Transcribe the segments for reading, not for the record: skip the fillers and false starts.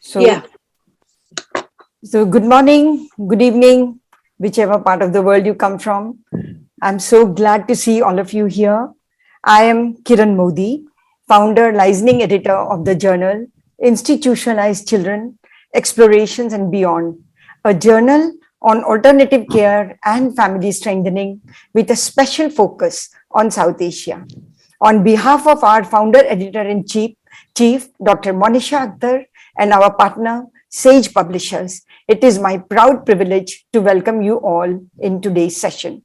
So, yeah. So good morning, good evening, whichever part of the world you come from. I'm so glad to see all of you here. I am Kiran Modi, founder, licensing editor of the journal Institutionalized Children, Explorations and Beyond, a journal on alternative care and family strengthening with a special focus on South Asia. On behalf of our founder editor-in-chief, Dr. Monisha Akhtar, and our partner, Sage Publishers, it is my proud privilege to welcome you all in today's session.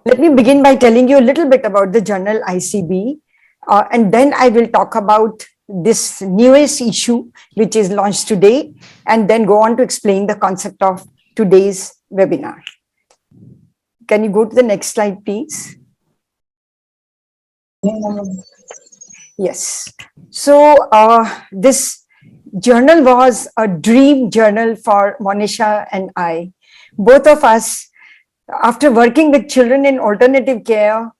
Let me begin by telling you a little bit about the journal ICB, and then I will talk about this newest issue, which is launched today, and then go on to explain the concept of today's webinar. Can you go to the next slide, please? Yes. So this journal was a dream journal for Monisha and I. Both of us, after working with children in alternative care,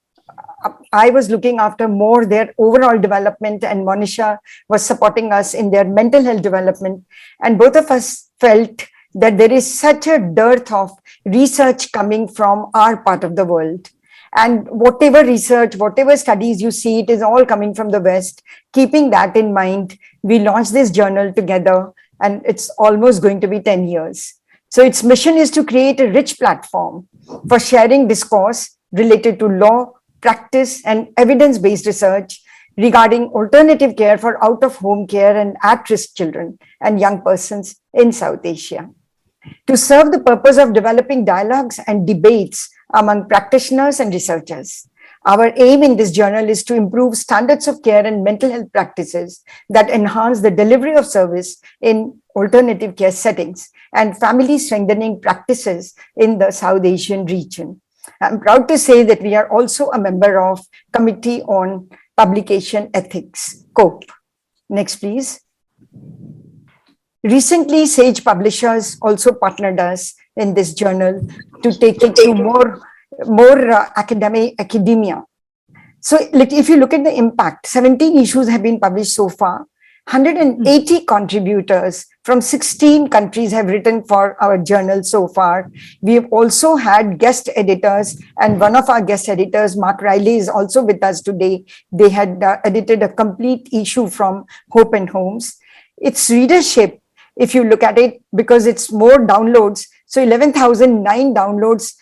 I was looking after more their overall development, and Monisha was supporting us in their mental health development. And both of us felt that there is such a dearth of research coming from our part of the world. And whatever research, whatever studies you see, it is all coming from the West. Keeping that in mind, we launched this journal together, and it's almost going to be 10 years. So its mission is to create a rich platform for sharing discourse related to law, practice, and evidence-based research regarding alternative care for out-of-home care and at-risk children and young persons in South Asia. To serve the purpose of developing dialogues and debates among practitioners and researchers. Our aim in this journal is to improve standards of care and mental health practices that enhance the delivery of service in alternative care settings and family strengthening practices in the South Asian region. I'm proud to say that we are also a member of Committee on Publication Ethics, COPE. Next, please. Recently, Sage Publishers also partnered us in this journal to take it to more academia. So if you look at the impact, 17 issues have been published so far. 180 contributors from 16 countries have written for our journal so far. We have also had guest editors, and one of our guest editors, Mark Riley, is also with us today. They had edited a complete issue from Hope and Homes. Its readership, if you look at it, because it's more downloads, so 11,009 downloads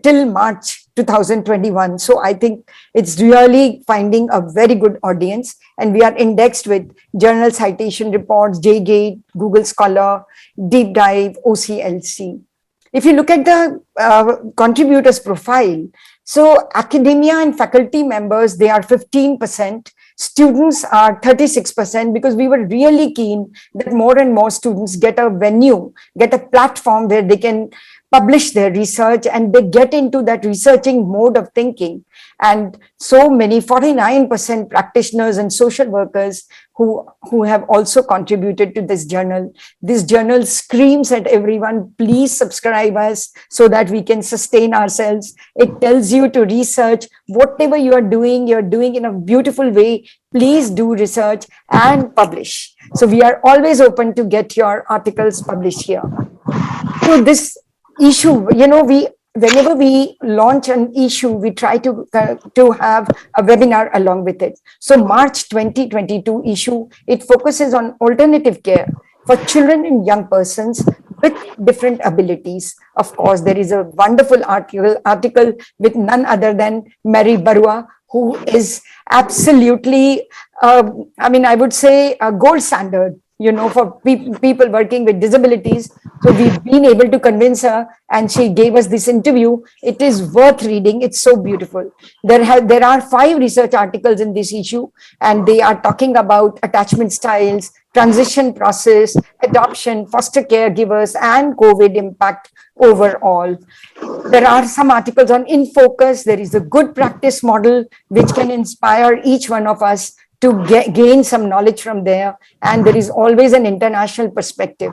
till March 2021. So I think it's really finding a very good audience, and we are indexed with journal citation reports, JGate, Google Scholar, Deep Dive, OCLC. If you look at the contributors profile, so academia and faculty members, they are 15%. Students are 36%, because we were really keen that more and more students get a venue, get a platform where they can publish their research and they get into that researching mode of thinking. And so many, 49% practitioners and social workers who have also contributed to this journal. This journal screams at everyone, please subscribe us so that we can sustain ourselves. It tells you to research whatever you're doing in a beautiful way. Please do research and publish. So we are always open to get your articles published here. So this issue, whenever we launch an issue, we try to have a webinar along with it. So March 2022 issue, it focuses on alternative care for children and young persons with different abilities. Of course, there is a wonderful article with none other than Mary Barua, who is absolutely, I would say a gold standard, for people working with disabilities. So we've been able to convince her, and she gave us this interview. It is worth reading. It's so beautiful. There are 5 research articles in this issue, and they are talking about attachment styles, transition process, adoption, foster caregivers, and COVID impact overall. There are some articles on In Focus. There is a good practice model which can inspire each one of us to gain some knowledge from there. And there is always an international perspective.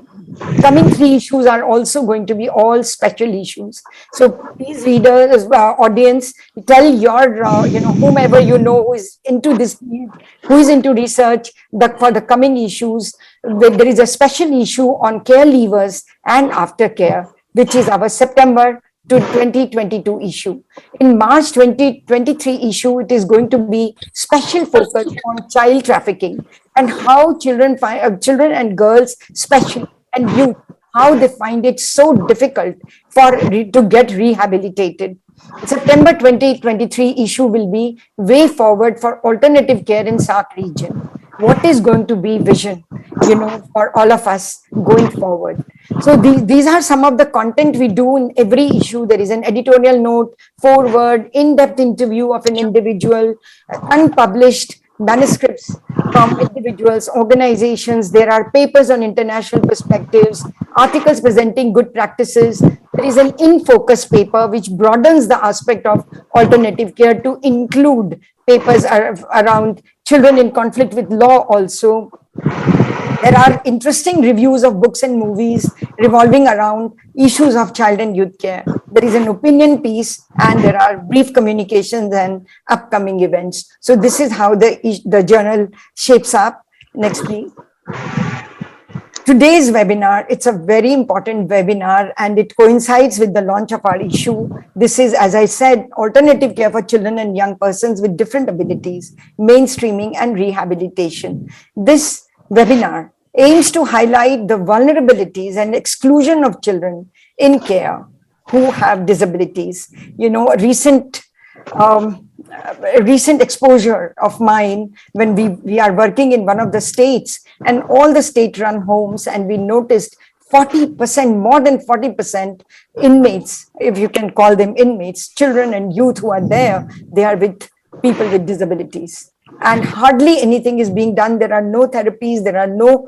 Coming 3 issues are also going to be all special issues. So please, readers, audience, tell your, whomever who is into this, who is into research, for the coming issues, there is a special issue on care leavers and aftercare, which is our September to 2022 issue. In March 2023 issue, it is going to be special focus on child trafficking and how children and girls, especially, and youth, how they find it so difficult to get rehabilitated. September 2023 issue will be way forward for alternative care in SAARC region. What is going to be vision, for all of us going forward? So these are some of the content we do in every issue. There is an editorial note, forward, in-depth interview of an individual, unpublished manuscripts from individuals, organizations. There are papers on international perspectives, articles presenting good practices. There is an in-focus paper which broadens the aspect of alternative care to include papers around children in conflict with law also. There are interesting reviews of books and movies revolving around issues of child and youth care. There is an opinion piece, and there are brief communications and upcoming events. So this is how the journal shapes up. Next, please. Today's webinar, it's a very important webinar, and it coincides with the launch of our issue. This is, as I said, alternative care for children and young persons with different abilities, mainstreaming and rehabilitation. This webinar aims to highlight the vulnerabilities and exclusion of children in care who have disabilities. Recent exposure of mine when we are working in one of the states and all the state-run homes, and we noticed 40%, more than 40% inmates, if you can call them inmates, children and youth who are there, they are with people with disabilities. And hardly anything is being done. There are no therapies. There are no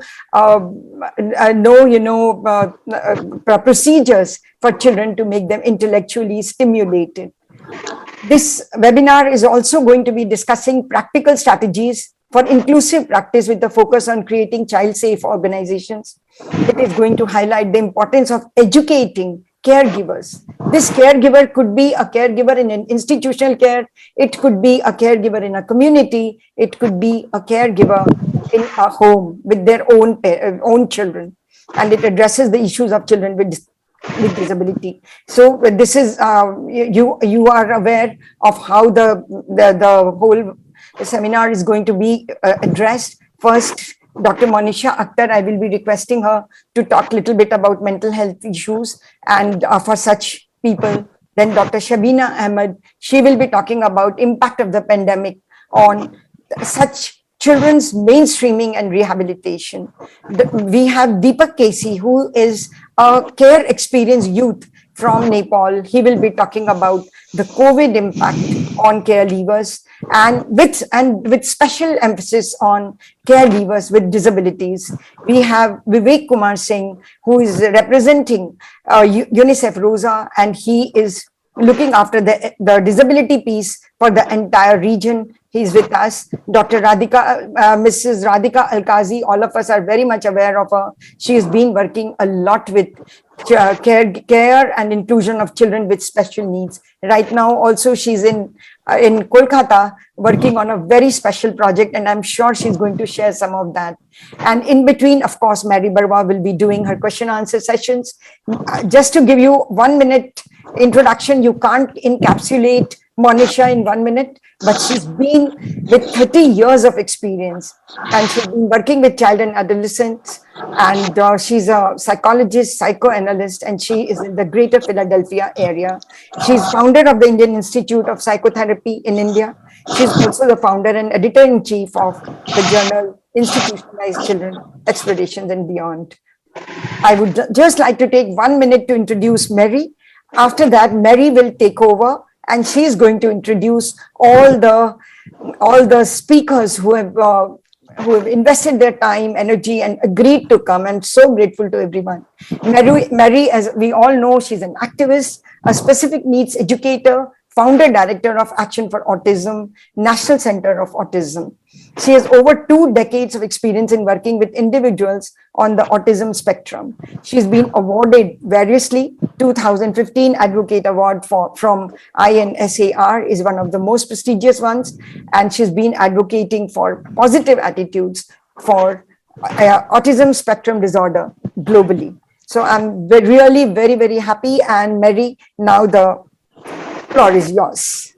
procedures for children to make them intellectually stimulated. This webinar is also going to be discussing practical strategies for inclusive practice with the focus on creating child-safe organizations. It is going to highlight the importance of educating caregivers. This caregiver could be a caregiver in an institutional care. It could be a caregiver in a community. It could be a caregiver in a home with their own children. And it addresses the issues of children with disability. So this is, you are aware of how the whole seminar is going to be addressed. First, Dr. Monisha Akhtar, I will be requesting her to talk a little bit about mental health issues and for such people. Then Dr. Shabina Ahmed, she will be talking about impact of the pandemic on such children's mainstreaming and rehabilitation. We have Deepak Casey, who is a care experienced youth from Nepal. He will be talking about the COVID impact on caregivers and with special emphasis on caregivers with disabilities. We have Vivek Kumar Singh, who is representing UNICEF Rosa, and he is looking after the disability piece for the entire region. He's with us. Dr. Mrs. Radhika Alkazi, all of us are very much aware of her. She has been working a lot with care and inclusion of children with special needs. Right now, also, she's in Kolkata working on a very special project, and I'm sure she's going to share some of that. And in between, of course, Mary Barwa will be doing her question answer sessions. Just to give you 1 minute introduction, you can't encapsulate Monisha in 1 minute, but she's been with 30 years of experience, and she's been working with child and adolescents, and she's a psychologist, psychoanalyst, and she is in the greater Philadelphia area. She's founder of the Indian Institute of Psychotherapy in India. She's also the founder and editor-in-chief of the journal Institutionalized Children, Explorations and Beyond. I would just like to take 1 minute to introduce Mary. After that, Mary will take over, and she is going to introduce all the speakers who have invested their time, energy, and agreed to come. I'm so grateful to everyone. Mary, as we all know, she's an activist, a specific needs educator, founder director of Action for Autism, National Center of Autism. She has over 2 decades of experience in working with individuals on the autism spectrum. She's been awarded variously. 2015 Advocate Award from INSAR is one of the most prestigious ones, and she's been advocating for positive attitudes for autism spectrum disorder globally. So I'm really very, very happy. And Mary, now the floor is yours.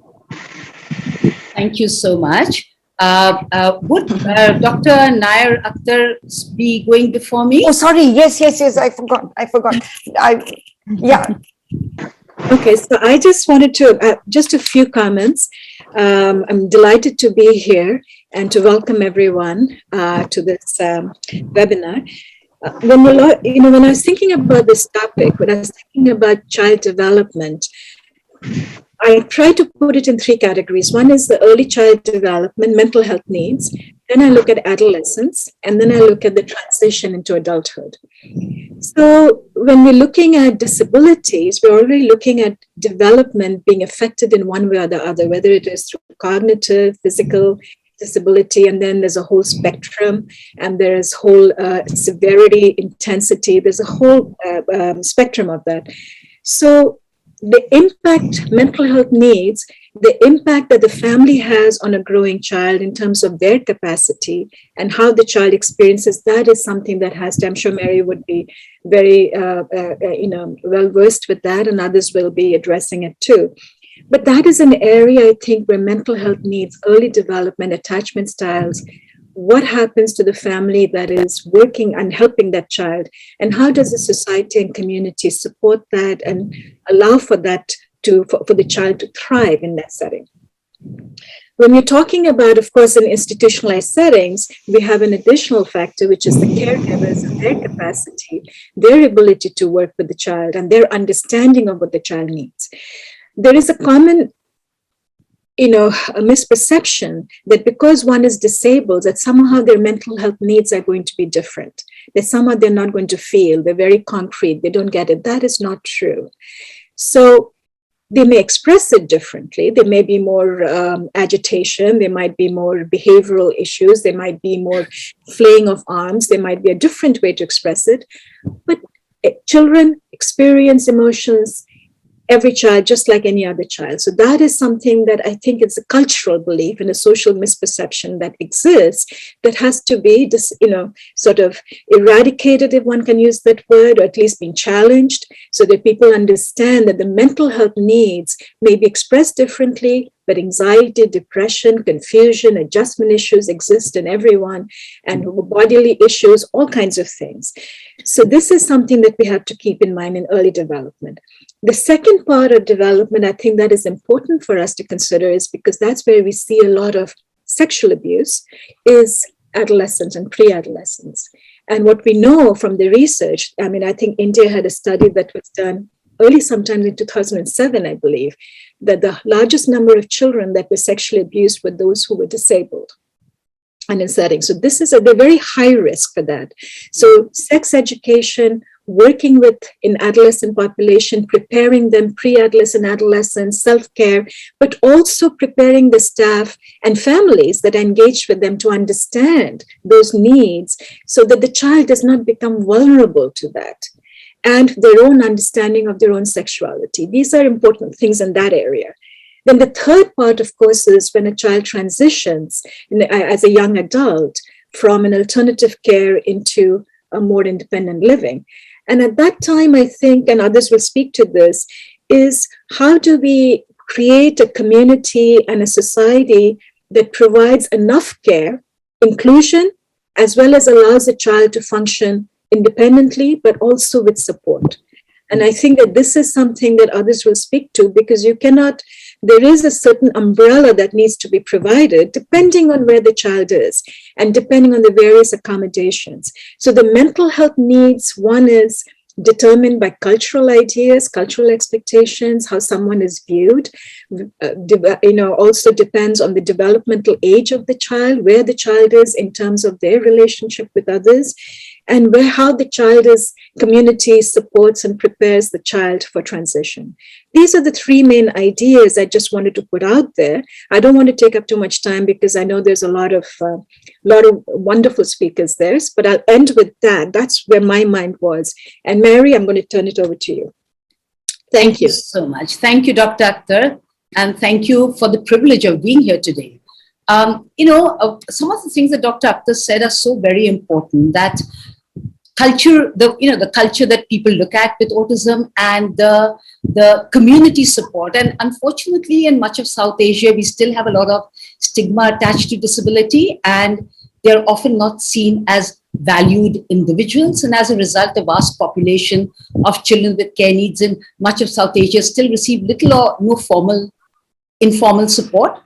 Thank you so much. Would Dr. Nair Akhtar be going before me? Oh, sorry. Yes. I forgot. Yeah. Okay, so I just wanted to, just a few comments. I'm delighted to be here and to welcome everyone to this webinar. When I was thinking about this topic, when I was thinking about child development, I try to put it in three categories. One is the early child development, mental health needs. Then I look at adolescence, and then I look at the transition into adulthood. So when we're looking at disabilities, we're already looking at development being affected in one way or the other, whether it is through cognitive, physical disability, and then there's a whole spectrum, and there's whole severity, intensity, there's a whole spectrum of that. So the impact mental health needs, the impact that the family has on a growing child in terms of their capacity and how the child experiences that is something that has to, I'm sure Mary would be very, well versed with that, and others will be addressing it too. But that is an area, I think, where mental health needs, early development, attachment styles, what happens to the family that is working and helping that child, and how does the society and community support that and allow for that for the child to thrive in that setting. When we're talking about, of course, in institutionalized settings, we have an additional factor, which is the caregivers and their capacity, their ability to work with the child, and their understanding of what the child needs. There is a common a misperception that because one is disabled, that somehow their mental health needs are going to be different, that somehow they're not going to feel, they're very concrete, they don't get it. That is not true. So they may express it differently. There may be more agitation, there might be more behavioral issues, there might be more flaying of arms, there might be a different way to express it. But children experience emotions, every child, just like any other child. So that is something that I think is a cultural belief and a social misperception that exists that has to be, sort of eradicated, if one can use that word, or at least being challenged, so that people understand that the mental health needs may be expressed differently, but anxiety, depression, confusion, adjustment issues exist in everyone, and bodily issues, all kinds of things. So this is something that we have to keep in mind in early development. The second part of development, I think that is important for us to consider, is because that's where we see a lot of sexual abuse, is adolescents and pre-adolescents. And what we know from the research, I think India had a study that was done early sometime in 2007, I believe, that the largest number of children that were sexually abused were those who were disabled and in settings. So this is they're very high risk for that. So sex education, working with in adolescent population, preparing them, pre-adolescent, adolescent, self-care, but also preparing the staff and families that are engaged with them to understand those needs so that the child does not become vulnerable to that, and their own understanding of their own sexuality. These are important things in that area. Then the third part, of course, is when a child transitions as a young adult from an alternative care into a more independent living. And at that time, I think, and others will speak to this, is how do we create a community and a society that provides enough care, inclusion, as well as allows the child to function independently, but also with support. And I think that this is something that others will speak to, because there is a certain umbrella that needs to be provided depending on where the child is and depending on the various accommodations. So the mental health needs, one is determined by cultural ideas, cultural expectations, how someone is viewed, also depends on the developmental age of the child, where the child is in terms of their relationship with others, and how the child is, community supports and prepares the child for transition. These are the three main ideas I just wanted to put out there. I don't want to take up too much time because I know there's a lot of wonderful speakers there, but I'll end with that. That's where my mind was. And Mary, I'm going to turn it over to you. Thank you so much. Thank you, Dr. Akhtar, and thank you for the privilege of being here today. Some of the things that Dr. Akhtar said are so very important, that the culture that people look at with autism, and the community support. And unfortunately, in much of South Asia, we still have a lot of stigma attached to disability, and they're often not seen as valued individuals. And as a result, the vast population of children with care needs in much of South Asia still receive little or no informal support.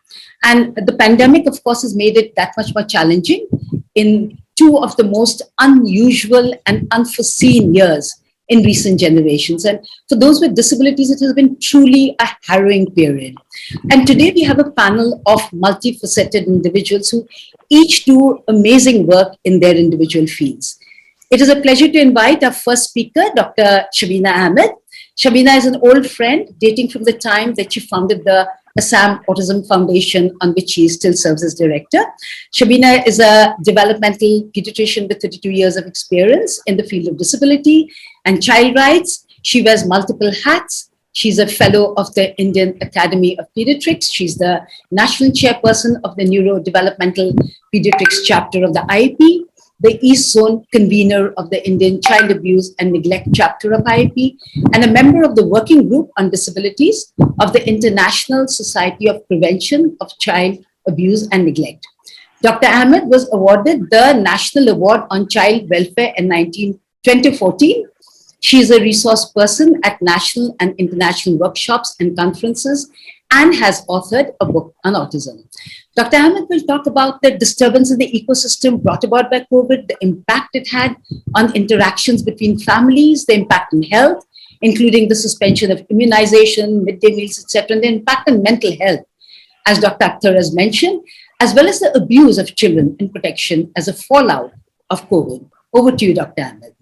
And the pandemic, of course, has made it that much more challenging in two of the most unusual and unforeseen years in recent generations. And for those with disabilities, it has been truly a harrowing period. And today we have a panel of multifaceted individuals who each do amazing work in their individual fields. It is a pleasure to invite our first speaker, Dr. Shabina Ahmed. Shabina is an old friend dating from the time that she founded the Assam Autism Foundation, on which she still serves as director. Shabina is a developmental pediatrician with 32 years of experience in the field of disability and child rights. She wears multiple hats. She's a fellow of the Indian Academy of Pediatrics. She's the national chairperson of the Neurodevelopmental Pediatrics chapter of the IEP, the East Zone convener of the Indian Child Abuse and Neglect chapter of IEP, and a member of the Working Group on Disabilities of the International Society of Prevention of Child Abuse and Neglect. Dr. Ahmed was awarded the National Award on Child Welfare in 2014. She is a resource person at national and international workshops and conferences, and has authored a book on autism. Dr. Ahmed will talk about the disturbance in the ecosystem brought about by COVID, the impact it had on interactions between families, the impact on health, including the suspension of immunization, midday meals, etc., and the impact on mental health, as Dr. Akhtar has mentioned, as well as the abuse of children in protection as a fallout of COVID. Over to you, Dr. Ahmed.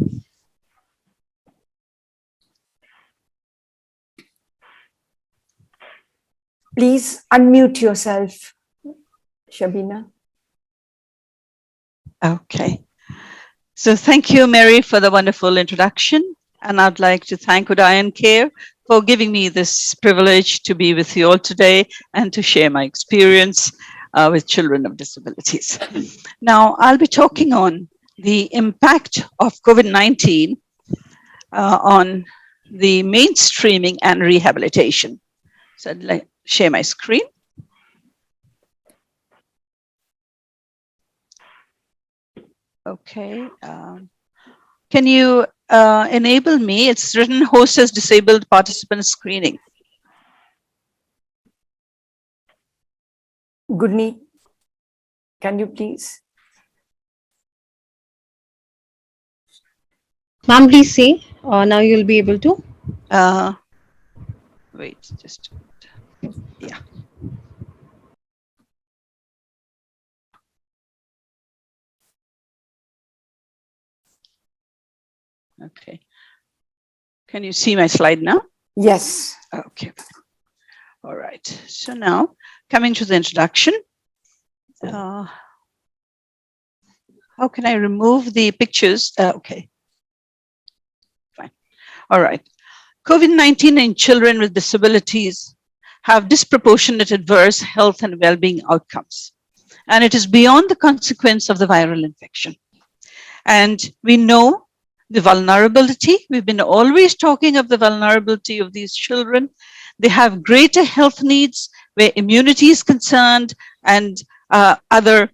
Please unmute yourself, Shabina. Okay. So thank you, Mary, for the wonderful introduction. And I'd like to thank Udayan Care for giving me this privilege to be with you all today and to share my experience with children with disabilities. Now, I'll be talking on the impact of COVID-19 on the mainstreaming and rehabilitation. So I'd like to share my screen. Okay. Can you enable me? It's written host as disabled participant screening. Gurneet, can you please? Ma'am, please see. Now you'll be able to. Wait, just a minute. Yeah. Okay. Can you see my slide now? Yes. Okay. All right. So now, coming to the introduction. How can I remove the pictures? Okay. Fine. All right. COVID-19 in children with disabilities have disproportionate adverse health and well-being outcomes. And it is beyond the consequence of the viral infection. And we know the vulnerability. We've been always talking of the vulnerability of these children. They have greater health needs where immunity is concerned, and other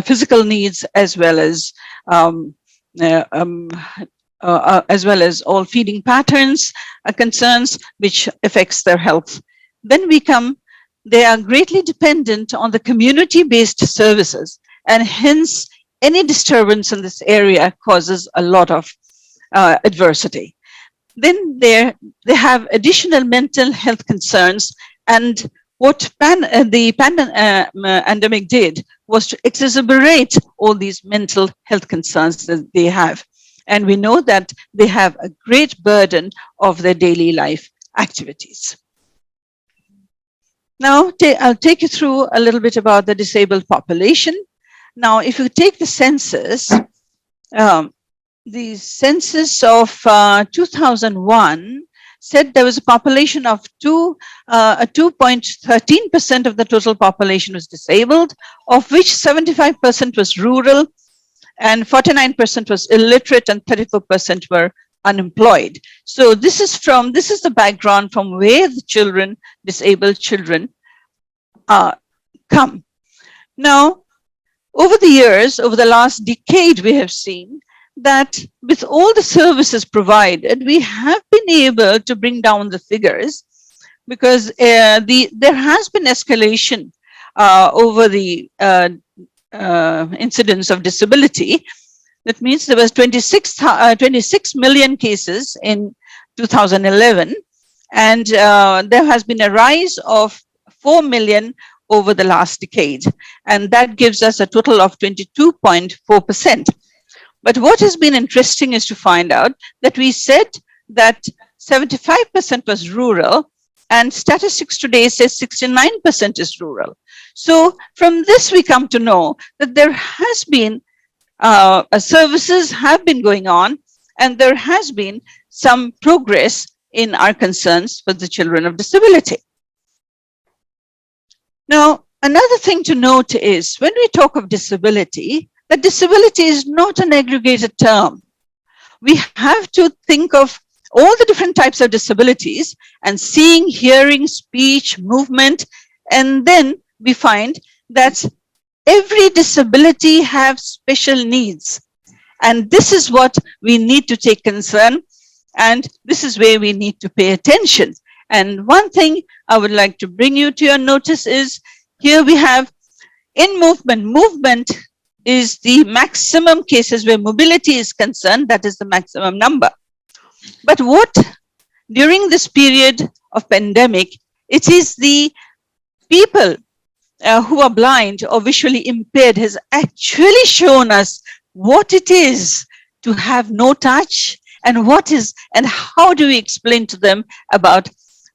physical needs, as well as all feeding patterns concerns, which affects their health. Then they are greatly dependent on the community-based services, and hence any disturbance in this area causes a lot of adversity. Then they have additional mental health concerns, and what the pandemic did was to exacerbate all these mental health concerns that they have. And we know that they have a great burden of their daily life activities. Now, I'll take you through a little bit about the disabled population. Now, if you take the census of 2001 said there was a population of 2.13% of the total population was disabled, of which 75% was rural and 49% was illiterate and 34% were unemployed. So this is the background from where the children, disabled children, come. Now, over the years, over the last decade, we have seen that with all the services provided, we have been able to bring down the figures, because there has been escalation over the incidence of disability. That means there was 26 million cases in 2011, and there has been a rise of 4 million over the last decade, and that gives us a total of 22.4%. But what has been interesting is to find out that we said that 75% was rural, and statistics today says 69% is rural. So from this we come to know that there has been services have been going on, and there has been some progress in our concerns for the children of disability. Now, another thing to note is when we talk of disability, that disability is not an aggregated term. We have to think of all the different types of disabilities and seeing, hearing, speech, movement, and then we find that every disability has special needs. And this is what we need to take concern, and this is where we need to pay attention. And one thing I would like to bring you to your notice is, here we have in movement. Movement is the maximum cases where mobility is concerned, that is the maximum number. But what, during this period of pandemic, it is the people who are blind or visually impaired has actually shown us what it is to have no touch, and what is, and how do we explain to them about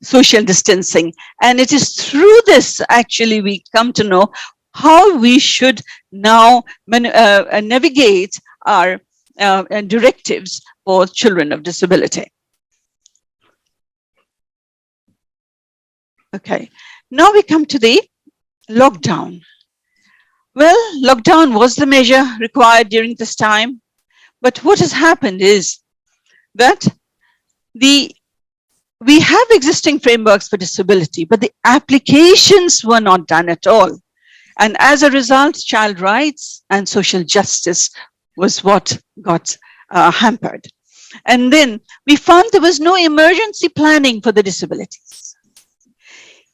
social distancing. And it is through this actually we come to know how we should now navigate our directives for children of disability. Okay, now we come to the lockdown. Well, lockdown was the measure required during this time, but what has happened is that we have existing frameworks for disability, but the applications were not done at all. And as a result, child rights and social justice was what got hampered. And then we found there was no emergency planning for the disabilities.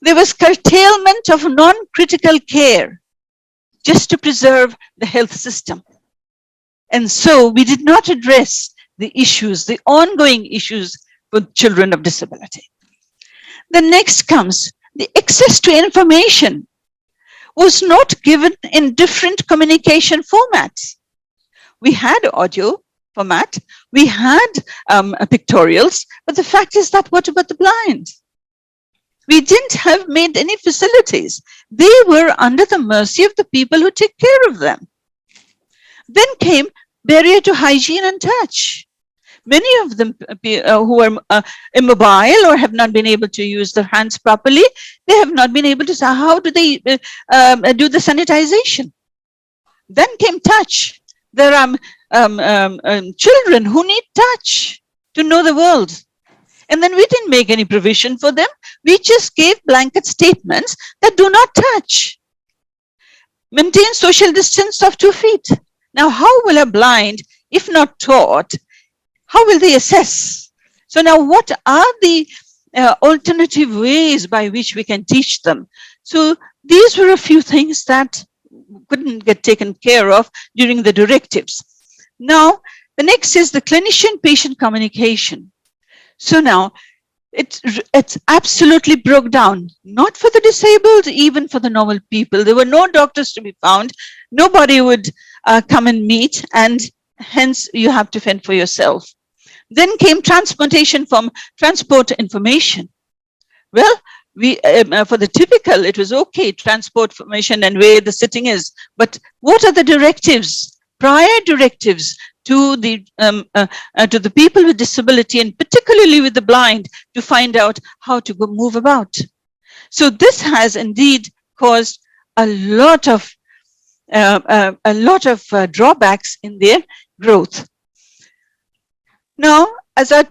There was curtailment of non-critical care just to preserve the health system. And so we did not address the issues, the ongoing issues for children of disability. The next comes the access to information was not given in different communication formats. We had audio format, we had pictorials, but the fact is that what about the blind? We didn't have made any facilities. They were under the mercy of the people who take care of them. Then came barrier to hygiene and touch. Many of them who are immobile or have not been able to use their hands properly, they have not been able to say, how do they do the sanitization? Then came touch. There are children who need touch to know the world. And then we didn't make any provision for them. We just gave blanket statements that do not touch. Maintain social distance of 2 feet. Now, how will a blind, if not taught, how will they assess? So now what are the alternative ways by which we can teach them? So these were a few things that couldn't get taken care of during the directives. Now, the next is the clinician-patient communication. So now, it's absolutely broke down, not for the disabled, even for the normal people. There were no doctors to be found. Nobody would come and meet, and hence you have to fend for yourself. Then came transportation from transport information. Well, we for the typical, it was okay, transport information and where the sitting is. But what are the directives, prior directives to the people with disability, and particularly particularly with the blind, to find out how to move about. So this has indeed caused a lot of drawbacks in their growth. Now,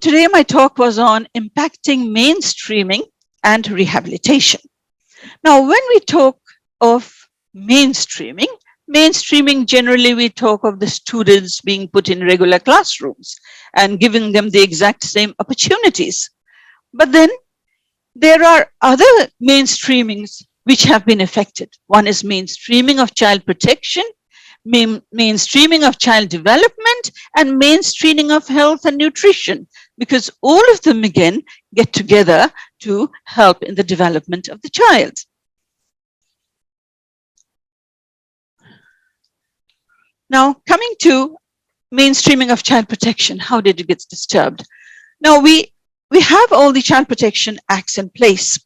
today my talk was on impacting mainstreaming and rehabilitation. Now, when we talk of mainstreaming generally we talk of the students being put in regular classrooms and giving them the exact same opportunities. But then there are other mainstreamings which have been affected. One is mainstreaming of child protection, mainstreaming of child development, and mainstreaming of health and nutrition, because all of them again get together to help in the development of the child. Now, coming to mainstreaming of child protection, how did it get disturbed? Now, we have all the child protection acts in place,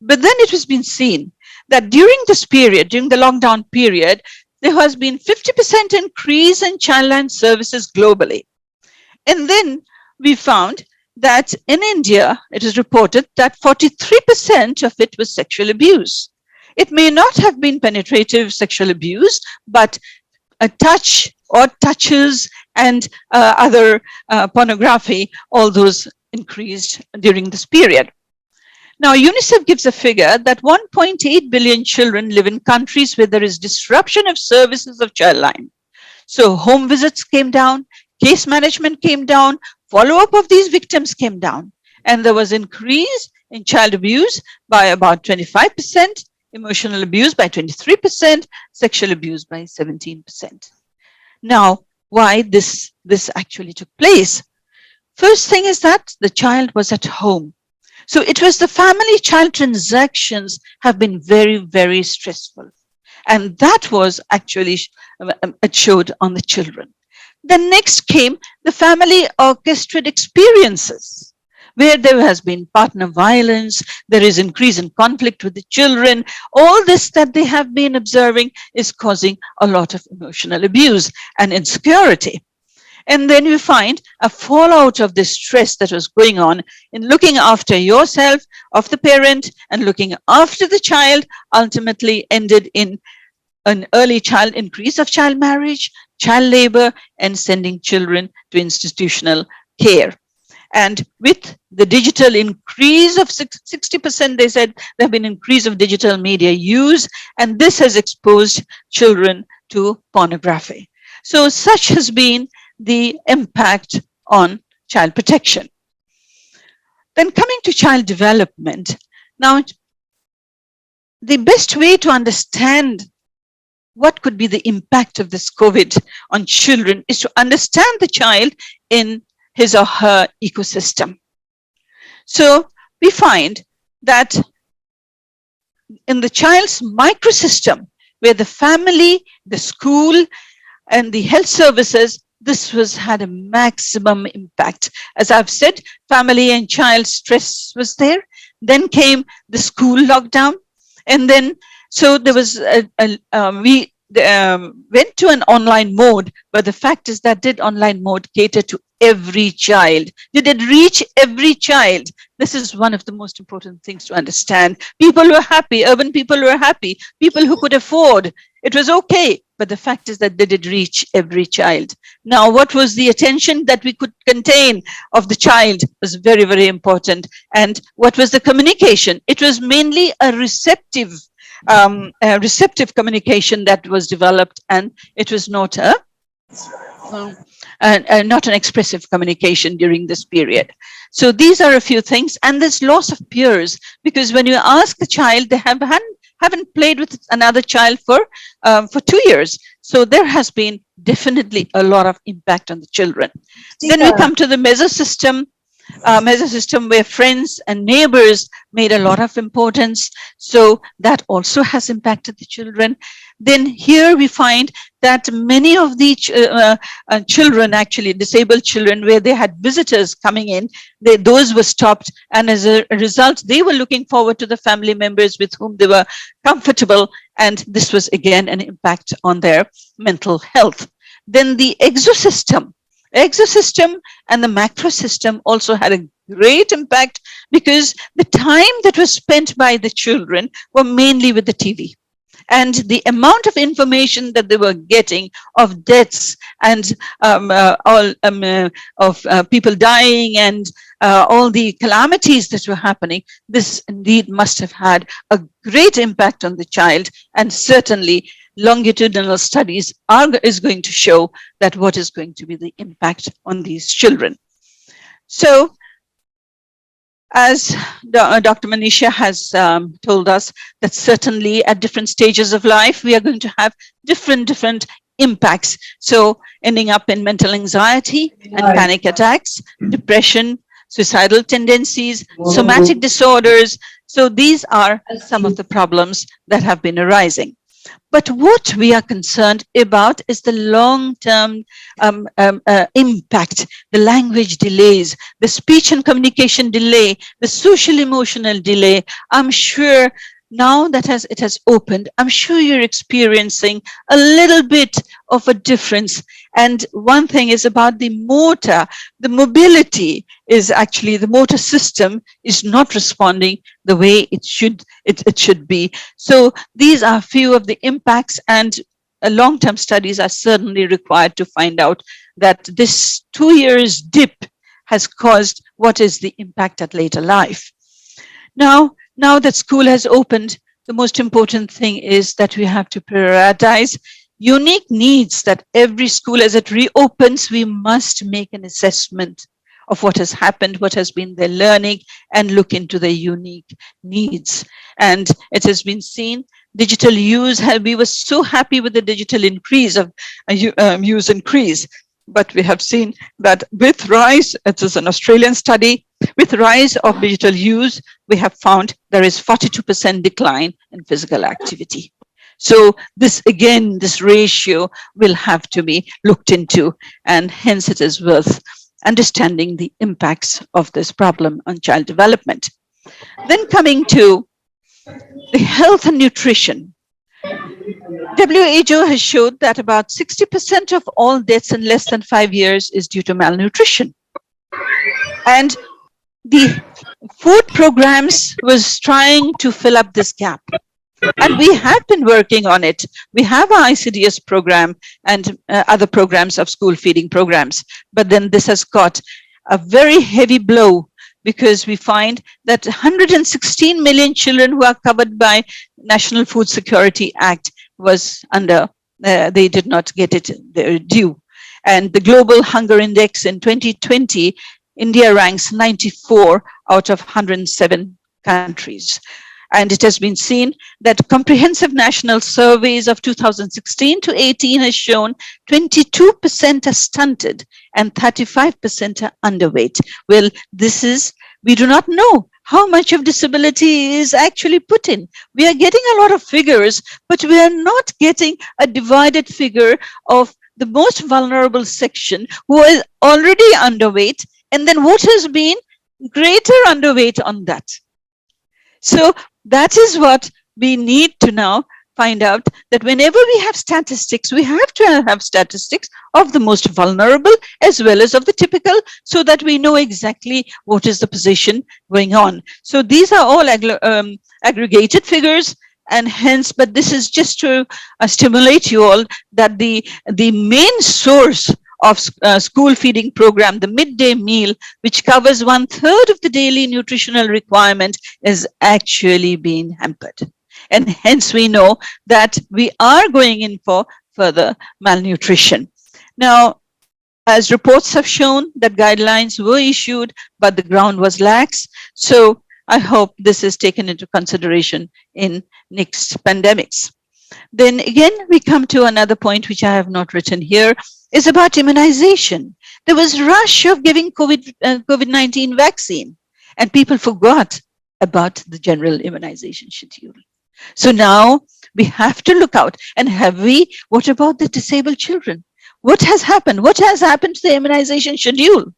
but then it has been seen that during this period, during the lockdown period, there has been 50% increase in childline services globally. And then we found that in India, it is reported that 43% of it was sexual abuse. It may not have been penetrative sexual abuse, but a touch or touches and other pornography, all those increased during this period. Now, UNICEF gives a figure that 1.8 billion children live in countries where there is disruption of services of childline. So home visits came down, case management came down, follow-up of these victims came down, and there was increase in child abuse by about 25%, emotional abuse by 23%, sexual abuse by 17%. Now, why this actually took place? First thing is that the child was at home. So it was the family-child transactions have been very, very stressful. And that was actually, it showed on the children. Then next came the family orchestrated experiences, where there has been partner violence, there is increase in conflict with the children. All this that they have been observing is causing a lot of emotional abuse and insecurity. And then you find a fallout of this stress that was going on in looking after yourself, of the parent, and looking after the child, ultimately ended in an early increase of child marriage, child labor, and sending children to institutional care. And with the digital increase of 60%, they said there have been increase of digital media use, and this has exposed children to pornography. So such has been the impact on child protection. Then coming to child development. Now, the best way to understand what could be the impact of this COVID on children is to understand the child in his or her ecosystem. So we find that in the child's microsystem, where the family, the school, and the health services, this had a maximum impact. As I've said, family and child stress was there. Then came the school lockdown. And then, so there was, we went to an online mode, but the fact is that did online mode cater to every child? Did it reach every child? This is one of the most important things to understand. People were happy, urban people were happy, people who could afford, it was okay. But the fact is that did it reach every child? Now, what was the attention that we could contain of the child was very, very important. And what was the communication? It was mainly a receptive communication that was developed, and it was not not an expressive communication during this period. So these are a few things, and there's loss of peers, because when you ask the child, they haven't played with another child for 2 years. So there has been definitely a lot of impact on the children. Then we come to the mesosystem where friends and neighbors made a lot of importance. So that also has impacted the children. Then here we find that many of the children, actually disabled children, where they had visitors coming in, those were stopped. And as a result, they were looking forward to the family members with whom they were comfortable. And this was again an impact on their mental health. Then the exosystem and the macro system also had a great impact because the time that was spent by the children were mainly with the TV. And the amount of information that they were getting of deaths and people dying and all the calamities that were happening, this indeed must have had a great impact on the child. And certainly longitudinal studies is going to show that what is going to be the impact on these children. So as Dr. Manisha has told us, that certainly at different stages of life, we are going to have different impacts. So ending up in mental anxiety and panic attacks, depression, suicidal tendencies, somatic disorders. So these are some of the problems that have been arising. But what we are concerned about is the long-term impact, the language delays, the speech and communication delay, the social emotional delay. I'm sure now that it has opened, I'm sure you're experiencing a little bit of a difference. And one thing is about the motor, the mobility is actually, the motor system is not responding the way it should be. So these are a few of the impacts, and long-term studies are certainly required to find out that this 2 years dip has caused what is the impact at later life. Now that school has opened, the most important thing is that we have to prioritize unique needs, that every school as it reopens, we must make an assessment of what has happened, what has been their learning, and look into their unique needs. And it has been seen, digital use, we were so happy with the digital increase of use increase. But we have seen that with rise, it is an Australian study, with rise of digital use, we have found there is 42% decline in physical activity. So this, again, this ratio will have to be looked into, and hence it is worth understanding the impacts of this problem on child development. Then coming to the health and nutrition. WHO has showed that about 60% of all deaths in less than 5 years is due to malnutrition. And the food programs was trying to fill up this gap. And we have been working on it. We have our ICDS program and other programs of school feeding programs. But then this has got a very heavy blow, because we find that 116 million children who are covered by National Food Security Act was under, they did not get it their due. And the Global Hunger Index in 2020, India ranks 94 out of 107 countries. And it has been seen that comprehensive national surveys of 2016 to 18 has shown 22% are stunted and 35% are underweight. Well, we do not know how much of disability is actually put in. We are getting a lot of figures, but we are not getting a divided figure of the most vulnerable section who is already underweight, and then what has been greater underweight on that. So that is what we need to now find out, that whenever we have statistics, we have to have statistics of the most vulnerable as well as of the typical, so that we know exactly what is the position going on. So these are all aggregated figures, and hence, but this is just to stimulate you all that the main source of school feeding program, the midday meal, which covers 1/3 of the daily nutritional requirement, is actually being hampered. And hence we know that we are going in for further malnutrition. Now, as reports have shown, that guidelines were issued, but the ground was lax. So I hope this is taken into consideration in next pandemics. Then again, we come to another point which I have not written here, is about immunization. There was rush of giving COVID-19 vaccine, and people forgot about the general immunization schedule. So now we have to look out. And what about the disabled children? What has happened? What has happened to the immunization schedule?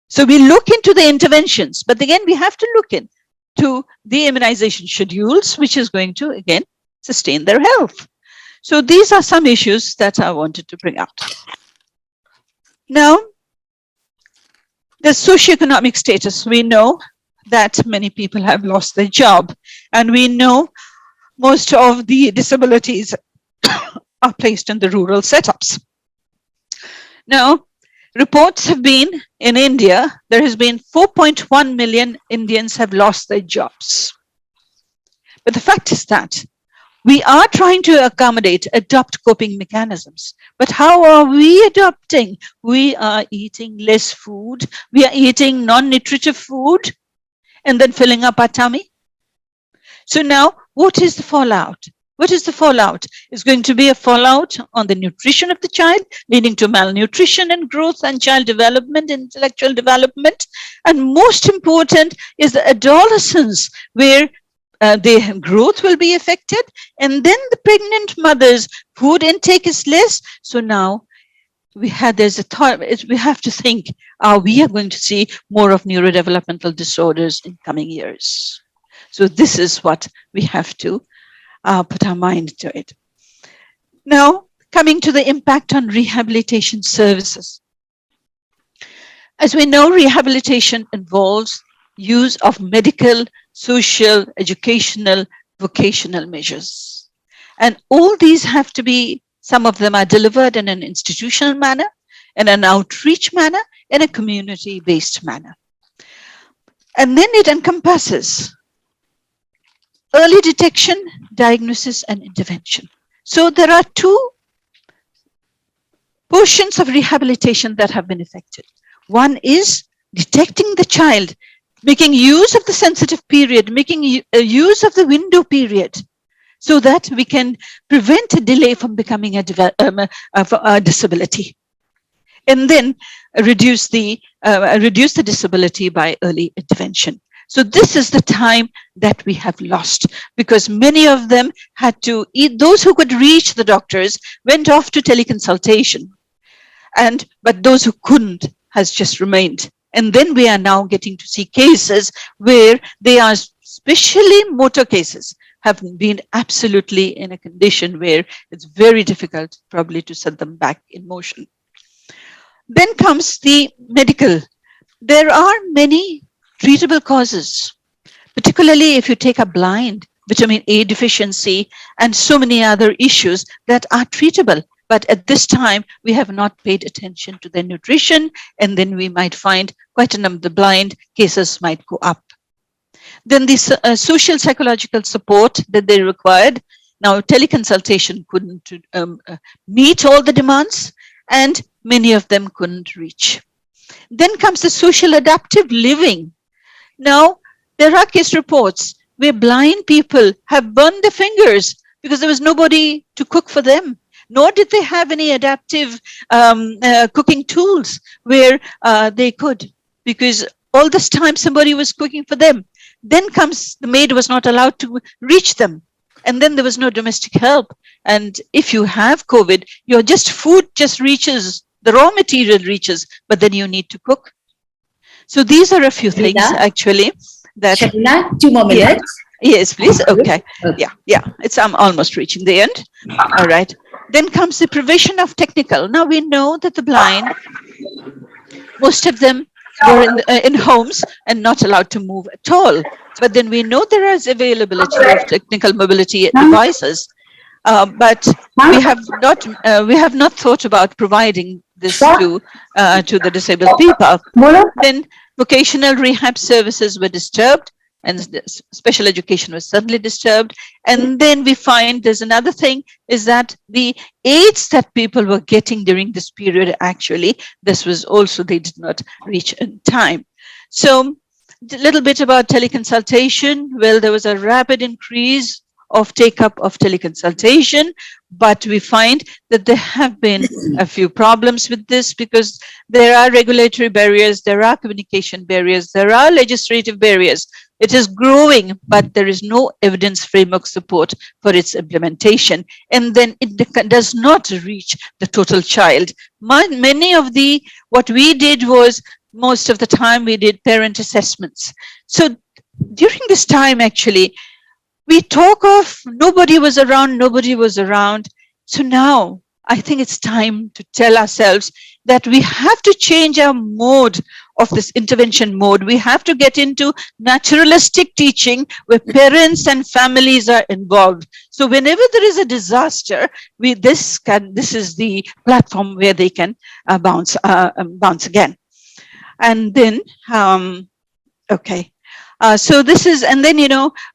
So we look into the interventions, but again, we have to look into the immunization schedules, which is going to, again, sustain their health. So these are some issues that I wanted to bring out. Now, The socioeconomic status, we know that many people have lost their job, and we know most of the disabilities are placed in the rural setups. Now, reports have been in India, there has been 4.1 million Indians have lost their jobs. But the fact is that we are trying to adopt coping mechanisms. But how are we adopting? We are eating less food. We are eating non-nutritive food and then filling up our tummy. So now, what is the fallout? What is the fallout? It's going to be a fallout on the nutrition of the child, leading to malnutrition and growth and child development, intellectual development. And most important is the adolescence, where their growth will be affected. And then the pregnant mother's food intake is less. So now we have to think, we are going to see more of neurodevelopmental disorders in coming years. So this is what we have to put our mind to it. Now, coming to the impact on rehabilitation services. As we know, rehabilitation involves use of medical, social, educational, vocational measures. And all these have to be, some of them are delivered in an institutional manner, in an outreach manner, in a community-based manner. And then it encompasses early detection, diagnosis, and intervention. So there are two portions of rehabilitation that have been affected. One is detecting the child, making use of the sensitive period, making use of the window period, so that we can prevent a delay from becoming a disability. And then reduce the disability by early intervention. So this is the time that we have lost, because many of them had to eat. Those who could reach the doctors went off to teleconsultation, but those who couldn't has just remained. And then we are now getting to see cases where they are, especially motor cases, have been absolutely in a condition where it's very difficult probably to set them back in motion. Then comes the medical. There are many treatable causes, particularly if you take a blind, vitamin A deficiency, and so many other issues that are treatable. But at this time, we have not paid attention to their nutrition, and then we might find quite a number of the blind cases might go up. Then the social psychological support that they required. Now, teleconsultation couldn't meet all the demands, and many of them couldn't reach. Then comes the social adaptive living. Now, there are case reports where blind people have burned their fingers because there was nobody to cook for them, nor did they have any adaptive cooking tools where they could, because all this time somebody was cooking for them. Then comes the maid was not allowed to reach them. And then there was no domestic help. And if you have COVID, your food just reaches, the raw material reaches, but then you need to cook. So these are a few things actually that. Shabina, 2 more minutes. Yes, please. Okay. Yeah. I'm almost reaching the end. All right. Then comes the provision of technical. Now we know that the blind, most of them were in homes and not allowed to move at all. But then we know there is availability of technical mobility devices. But we have not thought about providing this to the disabled people. Then vocational rehab services were disturbed, and special education was suddenly disturbed. And then we find there's another thing, is that the aids that people were getting during this period, actually, this was also, they did not reach in time. So a little bit about teleconsultation. Well, there was a rapid increase of take-up of teleconsultation, but we find that there have been a few problems with this, because there are regulatory barriers, there are communication barriers, there are legislative barriers. It is growing, but there is no evidence framework support for its implementation. And then it does not reach the total child. Many of what we did was, most of the time we did parent assessments. So during this time, actually, we talk of nobody was around. So now I think it's time to tell ourselves, that we have to change our mode of this intervention mode. We have to get into naturalistic teaching where parents and families are involved. So whenever there is a disaster, this is the platform where they can bounce again. And then, okay. So this is, and then,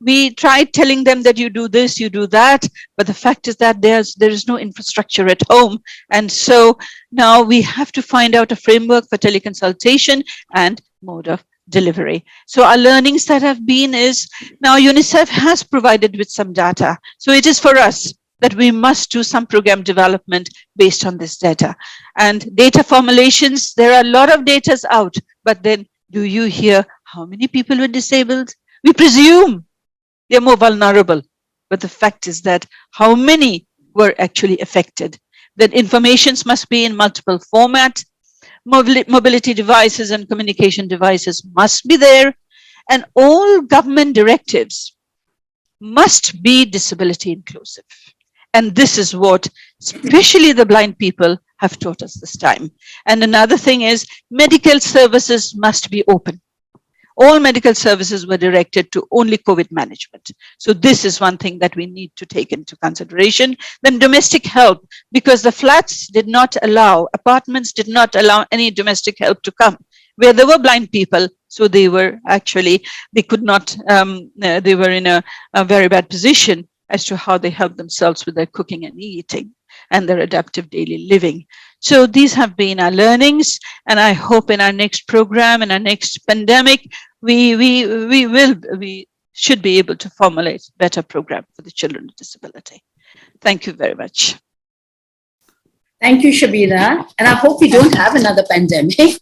we tried telling them that you do this, you do that, but the fact is that there is no infrastructure at home. And so now we have to find out a framework for teleconsultation and mode of delivery. So our learnings that have been is, now UNICEF has provided with some data. So it is for us that we must do some program development based on this data. And data formulations, there are a lot of data out, but then do you hear how many people were disabled? We presume they're more vulnerable, but the fact is that how many were actually affected? That informations must be in multiple formats. Mobility devices and communication devices must be there, and all government directives must be disability inclusive. And this is what especially the blind people have taught us this time. And another thing is medical services must be open. All medical services were directed to only COVID management. So this is one thing that we need to take into consideration. Then domestic help, because the flats did not allow, apartments did not allow any domestic help to come. Where there were blind people, so they were actually, they could not, they were in a very bad position as to how they help themselves with their cooking and eating and their adaptive daily living. So these have been our learnings, and I hope in our next program, in our next pandemic, we should be able to formulate a better program for the children with disability. Thank you very much. Thank you, Shabina. And I hope we don't have another pandemic.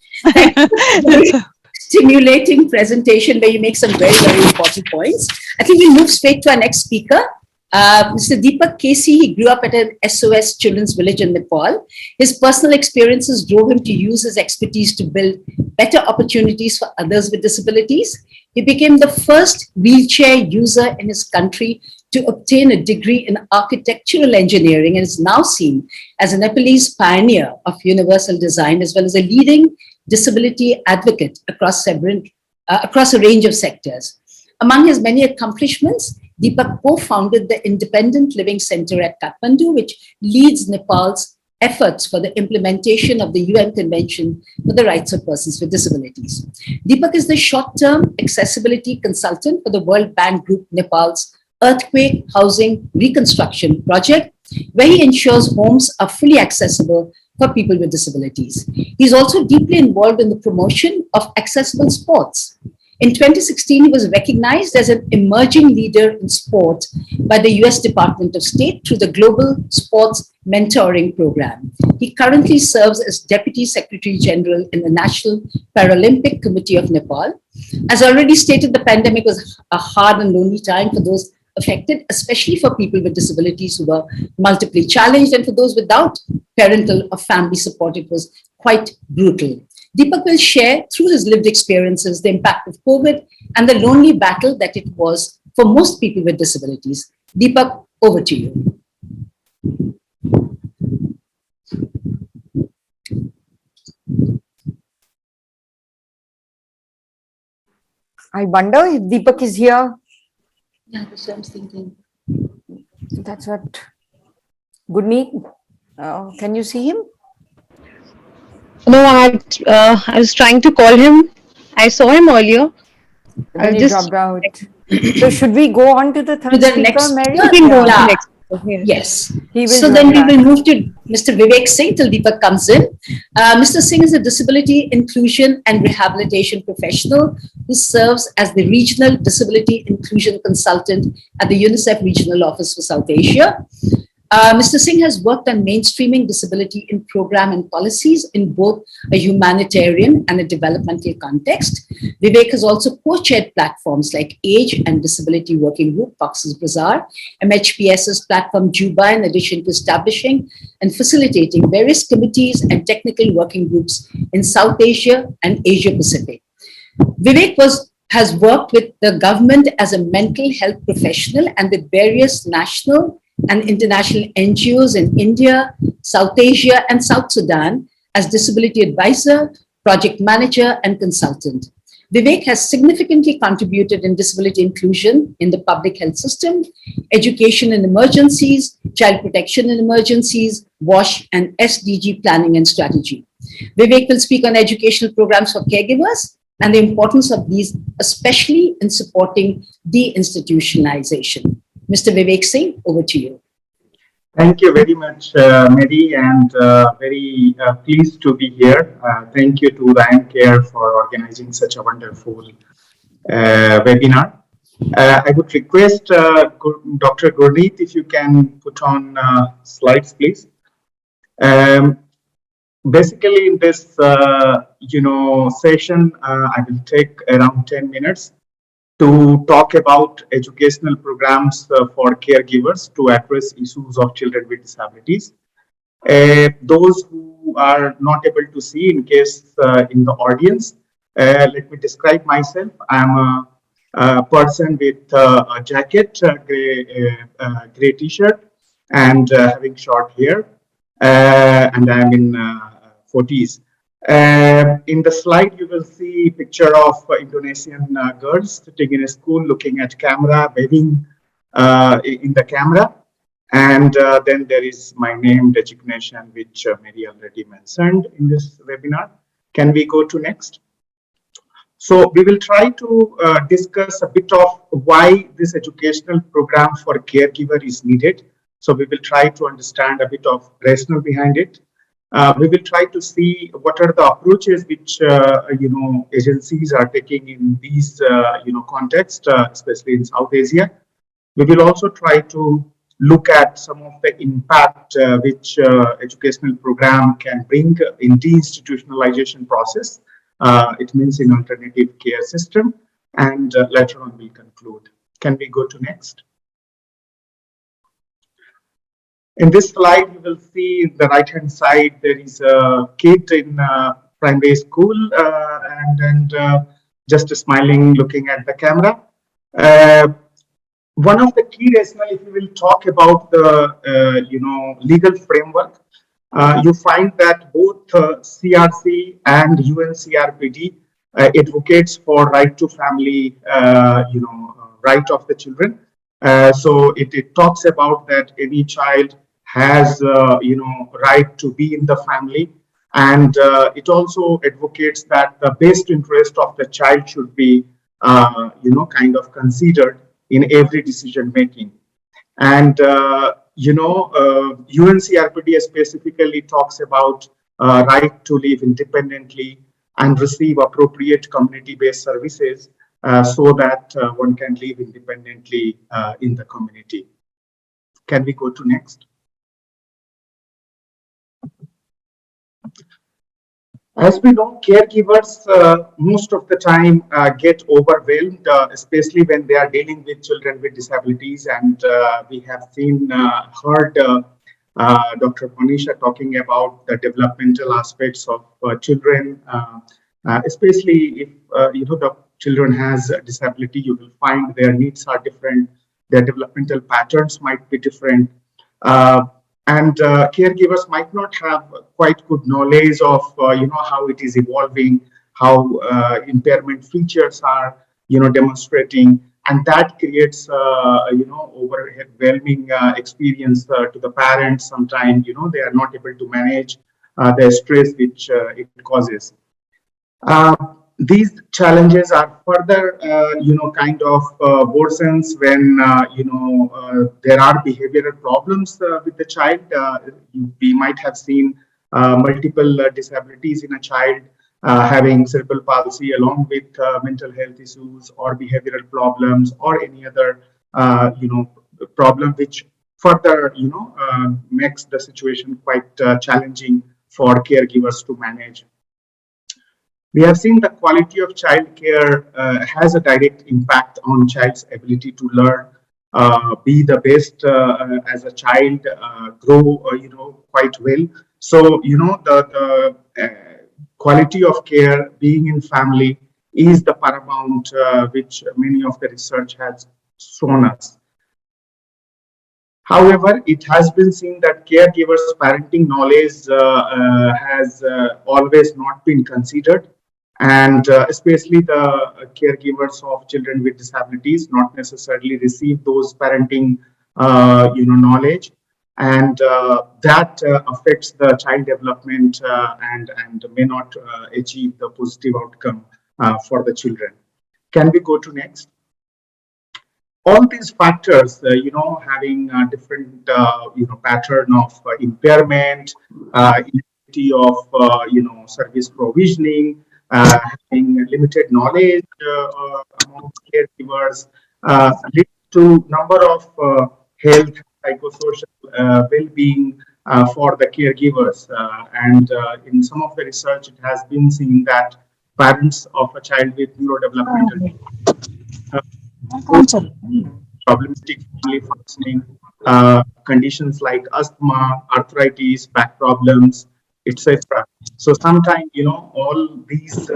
Stimulating presentation where you make some very, very important points. I think we'll move straight to our next speaker. Mr. Deepak Casey, he grew up at an SOS children's village in Nepal. His personal experiences drove him to use his expertise to build better opportunities for others with disabilities. He became the first wheelchair user in his country to obtain a degree in architectural engineering and is now seen as a Nepalese pioneer of universal design as well as a leading disability advocate across a range of sectors. Among his many accomplishments, Deepak co-founded the Independent Living Center at Kathmandu, which leads Nepal's efforts for the implementation of the UN Convention for the Rights of Persons with Disabilities. Deepak is the short-term accessibility consultant for the World Bank Group Nepal's Earthquake Housing Reconstruction Project, where he ensures homes are fully accessible for people with disabilities. He's also deeply involved in the promotion of accessible sports. In 2016, he was recognized as an emerging leader in sport by the US Department of State through the Global Sports Mentoring Program. He currently serves as Deputy Secretary General in the National Paralympic Committee of Nepal. As already stated, the pandemic was a hard and lonely time for those affected, especially for people with disabilities who were multiply challenged, and for those without parental or family support, it was quite brutal. Deepak will share through his lived experiences the impact of COVID and the lonely battle that it was for most people with disabilities. Deepak, over to you. I wonder if Deepak is here. Yeah, that's what I'm thinking. That's what. Gurneet, can you see him? No, I was trying to call him. I saw him earlier. Then he dropped out. So should we go on to the third To the speaker, next Mary? You can go on to Yeah. the next. Yes. He will So then we join will back. move to Mr. Vivek Singh till Deepak comes in. Mr. Singh is a disability inclusion and rehabilitation professional who serves as the regional disability inclusion consultant at the UNICEF Regional Office for South Asia. Mr. Singh has worked on mainstreaming disability in program and policies in both a humanitarian and a developmental context. Vivek has also co-chaired platforms like Age and Disability Working Group, Cox's Bazaar, MHPS's platform Juba, in addition to establishing and facilitating various committees and technical working groups in South Asia and Asia Pacific. Vivek has worked with the government as a mental health professional and with various national and international NGOs in India, South Asia, and South Sudan as disability advisor, project manager, and consultant. Vivek has significantly contributed in disability inclusion in the public health system, education in emergencies, child protection in emergencies, WASH, and SDG planning and strategy. Vivek will speak on educational programs for caregivers and the importance of these, especially in supporting deinstitutionalization. Mr. Vivek Singh, over to you. Thank you very much, Mary, and very pleased to be here. Thank you to Ryan Care for organizing such a wonderful webinar. I would request Dr. Gurneet, if you can put on slides, please. Basically, in this session, I will take around 10 minutes to talk about educational programs for caregivers to address issues of children with disabilities. Those who are not able to see, in case in the audience, let me describe myself. I'm a person with a jacket, gray t-shirt, and having short hair, and I'm in 40s. In the slide, you will see a picture of Indonesian girls sitting in a school looking at camera, waving in the camera. And then there is my name designation, which Mary already mentioned in this webinar. Can we go to next? So we will try to discuss a bit of why this educational program for caregiver is needed. So we will try to understand a bit of rationale behind it. We will try to see what are the approaches which agencies are taking in these context, especially in South Asia. We will also try to look at some of the impact which educational program can bring in deinstitutionalization process. It means in alternative care system, and later on we'll conclude. Can we go to next? In this slide, you will see the right-hand side, there is a kid in primary school and just smiling, looking at the camera. One of the key rationale, if we will talk about the legal framework, you find that both CRC and UNCRPD advocates for right to family, right of the children. So it talks about that any child has right to be in the family, and it also advocates that the best interest of the child should be kind of considered in every decision making. And UNCRPD specifically talks about right to live independently and receive appropriate community-based services so that one can live independently in the community. Can we go to next? As we know, caregivers most of the time get overwhelmed, especially when they are dealing with children with disabilities. And we have heard Dr. Monisha talking about the developmental aspects of children, especially if the children has a disability. You will find their needs are different, their developmental patterns might be different. And caregivers might not have quite good knowledge of how it is evolving, how impairment features are demonstrating, and that creates overwhelming experience to the parents. Sometimes they are not able to manage the stress which it causes. These challenges are further, kind of worsens when, there are behavioral problems with the child. We might have seen multiple disabilities in a child having cerebral palsy along with mental health issues or behavioral problems or any other, problem which further, makes the situation quite challenging for caregivers to manage. We have seen the quality of childcare has a direct impact on child's ability to learn, be the best as a child, grow, quite well. So, the quality of care being in family is the paramount, which many of the research has shown us. However, it has been seen that caregivers' parenting knowledge has always not been considered, and especially the caregivers of children with disabilities not necessarily receive those parenting, knowledge, and that affects the child development and may not achieve the positive outcome for the children. Can we go to next? All these factors, having a different, pattern of impairment, inability of, service provisioning, having limited knowledge among caregivers, lead to number of health, psychosocial well-being for the caregivers. And in some of the research, it has been seen that parents of a child with neurodevelopmental problematic family functioning, conditions like asthma, arthritis, back problems, etc. So sometimes, all these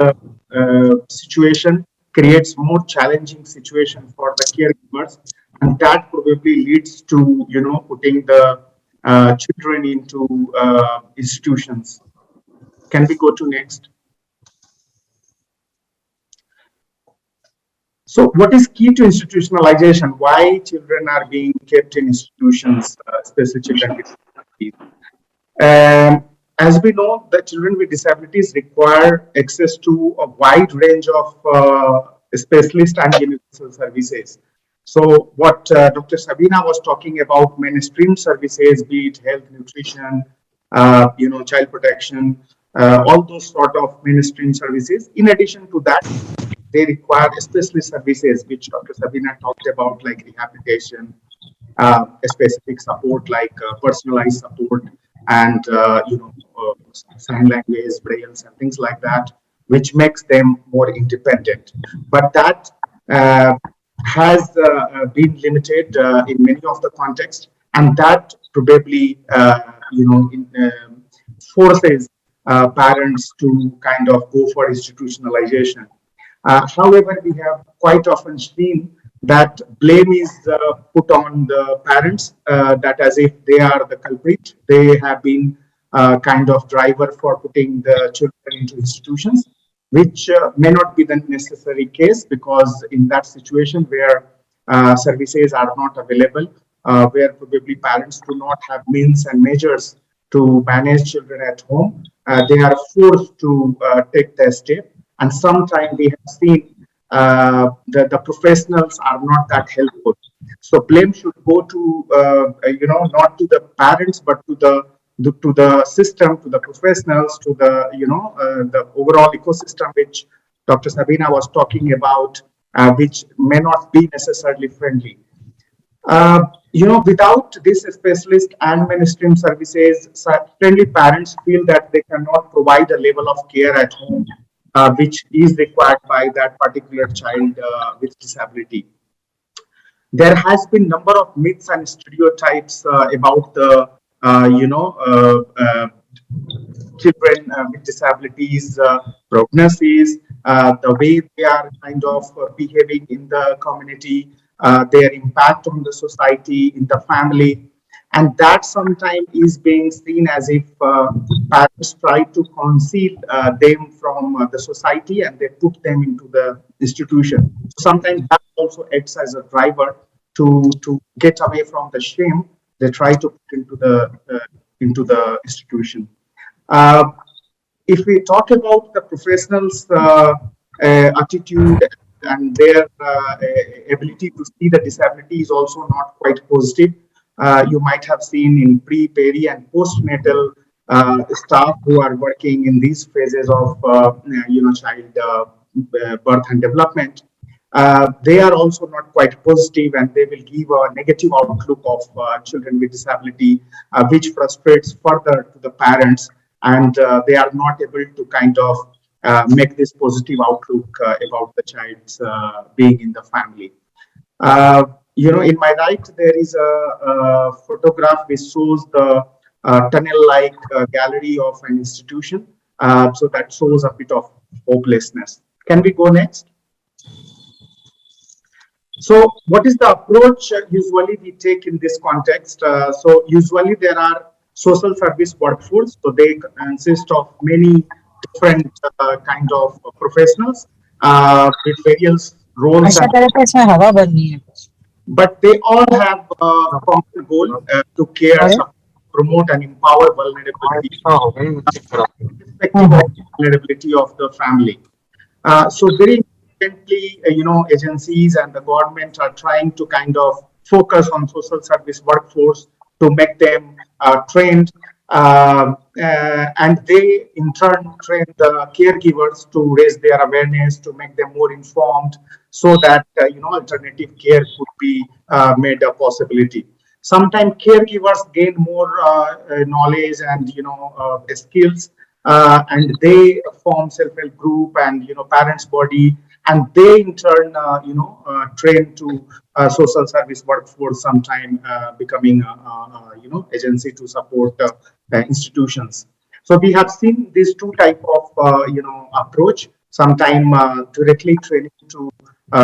situation creates more challenging situation for the caregivers, and that probably leads to, putting the children into institutions. Can we go to next? So what is key to institutionalization? Why children are being kept in institutions, especially children with disabilities? As we know, the children with disabilities require access to a wide range of specialist and universal services. So what Dr. Sabina was talking about, mainstream services, be it health, nutrition, child protection, all those sort of mainstream services. In addition to that, they require specialist services, which Dr. Sabina talked about, like rehabilitation, specific support like personalized support and sign language, brailles, and things like that, which makes them more independent. But that has been limited in many of the contexts, and that probably forces parents to kind of go for institutionalization. However, we have quite often seen that blame is put on the parents, that as if they are the culprit. They have been kind of driver for putting the children into institutions, which may not be the necessary case, because in that situation where services are not available, where probably parents do not have means and measures to manage children at home, they are forced to take the step. And sometimes we have seen the professionals are not that helpful. So blame should go to not to the parents, but to the system, to the professionals, to the the overall ecosystem which Dr. Sabina was talking about, which may not be necessarily friendly. Without this specialist and mainstream services, certainly parents feel that they cannot provide a level of care at home which is required by that particular child with disability. There has been number of myths and stereotypes about the children with disabilities prognosis, the way they are kind of behaving in the community, their impact on the society, in the family. And that sometimes is being seen as if parents try to conceal them from the society, and they put them into the institution. Sometimes that also acts as a driver to get away from the shame they try to put into the institution. If we talk about the professionals' attitude and their ability to see the disability is also not quite positive. You might have seen in pre, peri, and postnatal staff who are working in these phases of child birth and development. They are also not quite positive, and they will give a negative outlook of children with disability, which frustrates further to the parents, and they are not able to kind of make this positive outlook about the child's being in the family. In my right, there is a photograph which shows the tunnel-like gallery of an institution. So that shows a bit of hopelessness. Can we go next? So what is the approach usually we take in this context? So usually there are social service workforce. So they consist of many different kind of professionals with various roles, अच्छा and तेरे पे इसमें हवा भरनी है but they all have a common goal to care, अरे support, promote, and empower vulnerability, irrespective of the vulnerability of the family. So very importantly, agencies and the government are trying to kind of focus on social service workforce to make them trained, and they in turn train the caregivers to raise their awareness, to make them more informed, so that alternative care could be made a possibility. Sometimes caregivers gain more knowledge and skills, and they form self-help group and parents body, and they in turn train to social service workforce, sometime becoming agency to support institutions. So we have seen these two type of approach, sometime directly training to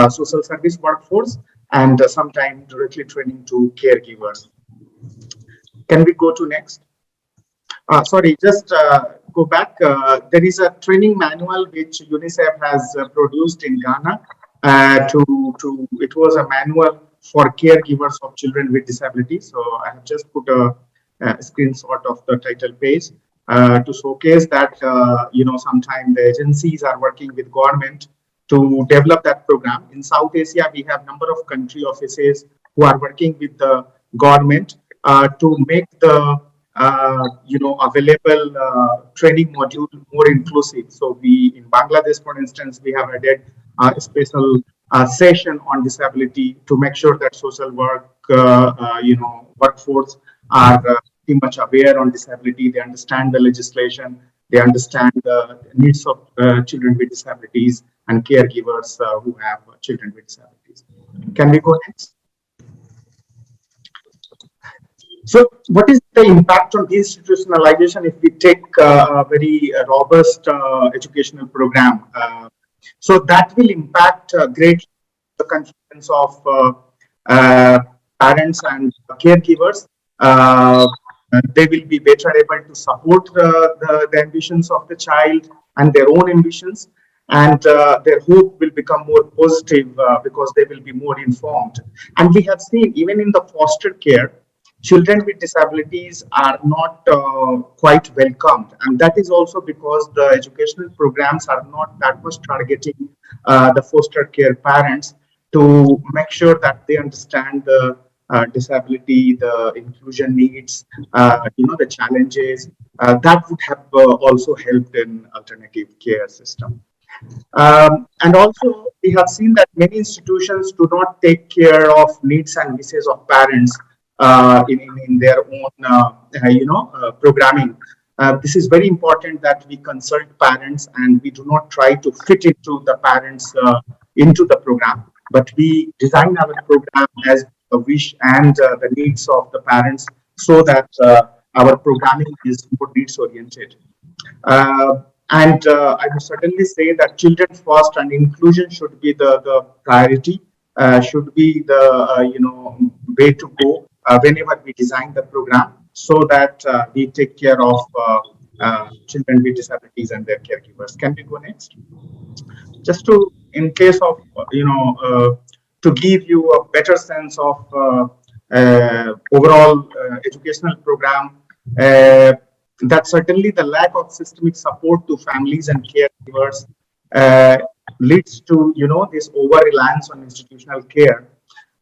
social service workforce, and sometime directly training to caregivers. Can we go to next? Sorry, just go back. There is a training manual which UNICEF has produced in Ghana. It was a manual for caregivers of children with disabilities. So I have just put a screenshot of the title page to showcase that sometimes the agencies are working with government to develop that program. In South Asia, we have number of country offices who are working with the government to make the available training module more inclusive. So we in Bangladesh, for instance, we have added a special session on disability to make sure that social work, workforce are pretty much aware on disability. They understand the legislation. They understand the needs of children with disabilities and caregivers who have children with disabilities. Can we go next? So what is the impact on institutionalization if we take a very robust educational program? So that will impact greatly the confidence of parents and caregivers. They will be better able to support the ambitions of the child and their own ambitions, and their hope will become more positive because they will be more informed. And we have seen even in the foster care, children with disabilities are not quite welcomed, and that is also because the educational programs are not that much targeting the foster care parents to make sure that they understand the disability, the inclusion needs, the challenges. That would have also helped in alternative care system. And also, we have seen that many institutions do not take care of needs and wishes of parents in their own, programming. This is very important that we consult parents and we do not try to fit into the parents into the program, but we design our program as a wish and the needs of the parents, so that our programming is more needs oriented. And I would certainly say that children first and inclusion should be the priority, should be the way to go whenever we design the program, so that we take care of children with disabilities and their caregivers. Can we go next? Just to, in case of to give you a better sense of overall educational program. That certainly the lack of systemic support to families and caregivers leads to this over reliance on institutional care.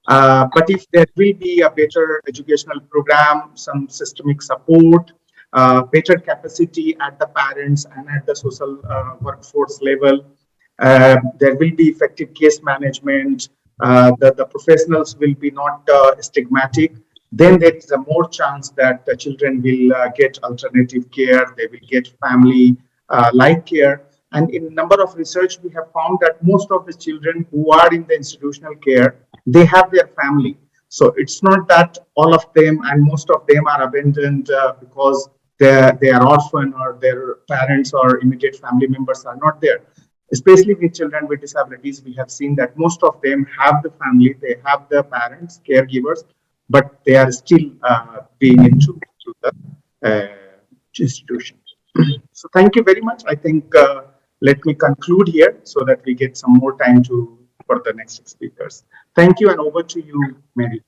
But if there will be a better educational program, some systemic support, better capacity at the parents and at the social workforce level, there will be effective case management. The professionals will be not stigmatic. Then there is a more chance that the children will get alternative care, they will get family like care. And in a number of research, we have found that most of the children who are in the institutional care, they have their family. So it's not that all of them and most of them are abandoned because they are orphan or their parents or immediate family members are not there. Especially with children with disabilities, we have seen that most of them have the family, they have the parents, caregivers, but they are still being into the institution. So thank you very much. I think let me conclude here so that we get some more time for the next speakers. Thank you, and over to you, Mary.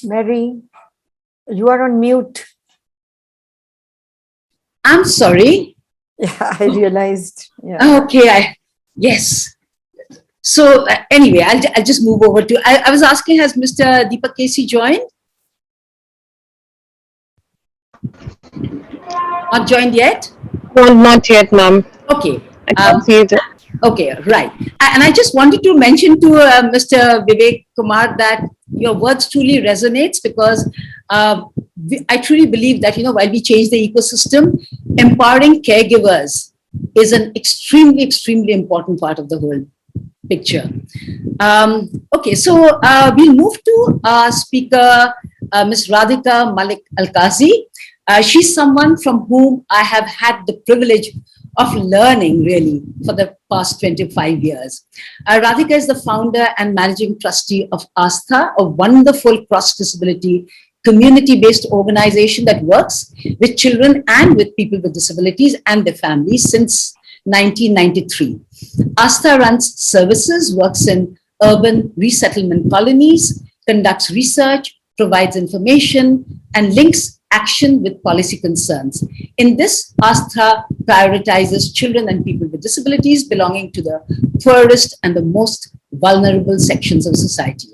Mary, you are on mute. I'm sorry. Yeah, I realized. Yeah. Okay, yes. So anyway, I'll just move over to, I was asking, has Mr. Deepak Casey joined? Not joined yet? No, not yet, ma'am. Okay. I can't see it. Okay, right. And I just wanted to mention to Mr. Vivek Kumar that your words truly resonates, because I truly believe that, while we change the ecosystem, empowering caregivers is an extremely, extremely important part of the whole picture. Okay, so we'll move to speaker, Ms. Radhika Malik Alkazi. She's someone from whom I have had the privilege of learning really for the past 25 years. Radhika is the founder and managing trustee of Astha, a wonderful cross-disability community-based organization that works with children and with people with disabilities and their families since 1993. Astha runs services, works in urban resettlement colonies, conducts research, provides information, and links action with policy concerns. In this, Astha prioritizes children and people with disabilities belonging to the poorest and the most vulnerable sections of society.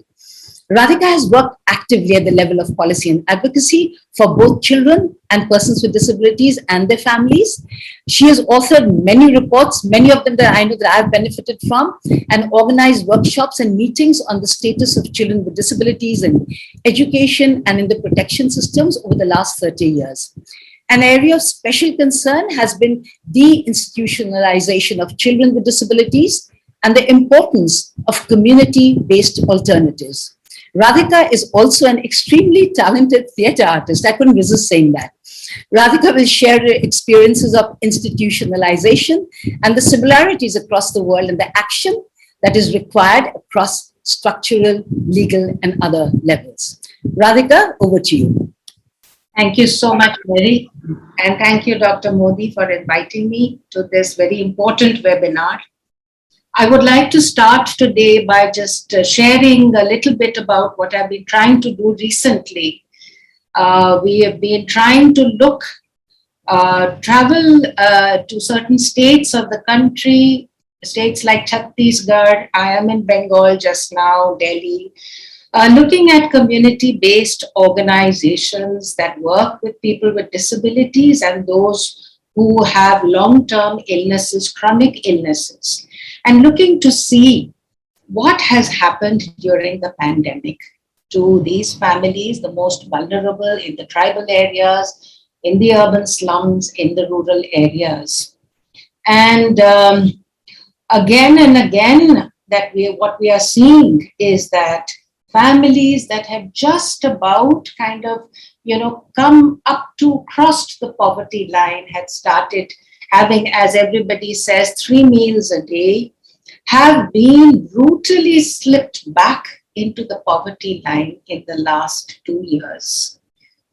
Radhika has worked actively at the level of policy and advocacy for both children and persons with disabilities and their families. She has authored many reports, many of them that I know that I have benefited from, and organized workshops and meetings on the status of children with disabilities in education and in the protection systems over the last 30 years. An area of special concern has been the institutionalization of children with disabilities and the importance of community-based alternatives. Radhika is also an extremely talented theatre artist. I couldn't resist saying that. Radhika will share her experiences of institutionalization and the similarities across the world and the action that is required across structural, legal, and other levels. Radhika, over to you. Thank you so much, Mary. And thank you, Dr. Modi, for inviting me to this very important webinar. I would like to start today by just sharing a little bit about what I've been trying to do recently. We have been trying to travel to certain states of the country, states like Chhattisgarh. I am in Bengal just now, Delhi, looking at community-based organizations that work with people with disabilities and those who have long-term illnesses, chronic illnesses, and looking to see what has happened during the pandemic to these families, the most vulnerable in the tribal areas, in the urban slums, in the rural areas. And again and again, what we are seeing is that families that have just about kind of, come up to, crossed the poverty line, had started having, as everybody says, 3 meals a day, have been brutally slipped back into the poverty line in the last 2 years.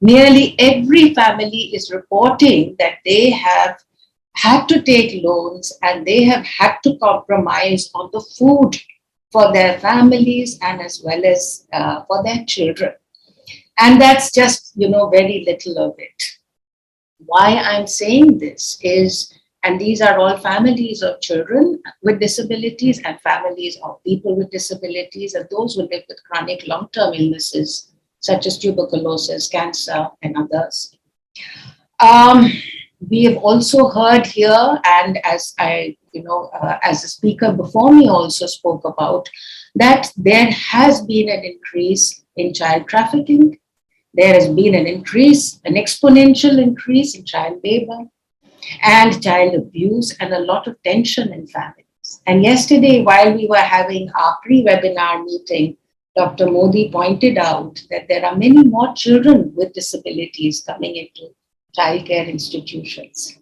Nearly every family is reporting that they have had to take loans and they have had to compromise on the food for their families and as well as for their children. And that's just, very little of it. Why I'm saying this is, and these are all families of children with disabilities and families of people with disabilities and those who live with chronic long-term illnesses such as tuberculosis, cancer, and others. We have also heard here, and as as the speaker before me also spoke about, that there has been an increase in child trafficking, there has been an increase, an exponential increase in child labor and child abuse and a lot of tension in families. And yesterday, while we were having our pre-webinar meeting, Dr. Modi pointed out that there are many more children with disabilities coming into childcare institutions.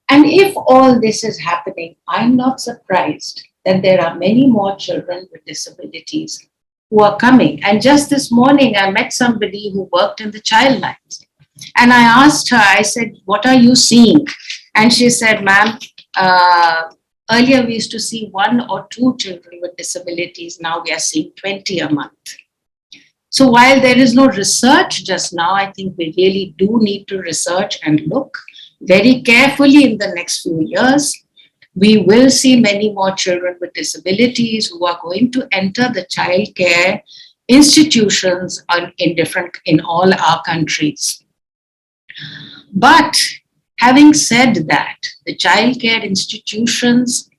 And if all this is happening, I'm not surprised that there are many more children with disabilities who are coming. And just this morning, I met somebody who worked in the child lines. And I asked her, I said, what are you seeing? And she said, ma'am, earlier we used to see 1 or 2 children with disabilities. Now we are seeing 20 a month. So while there is no research just now, I think we really do need to research and look very carefully in the next few years. We will see many more children with disabilities who are going to enter the child care institutions in all our countries. But having said that, the child care institutions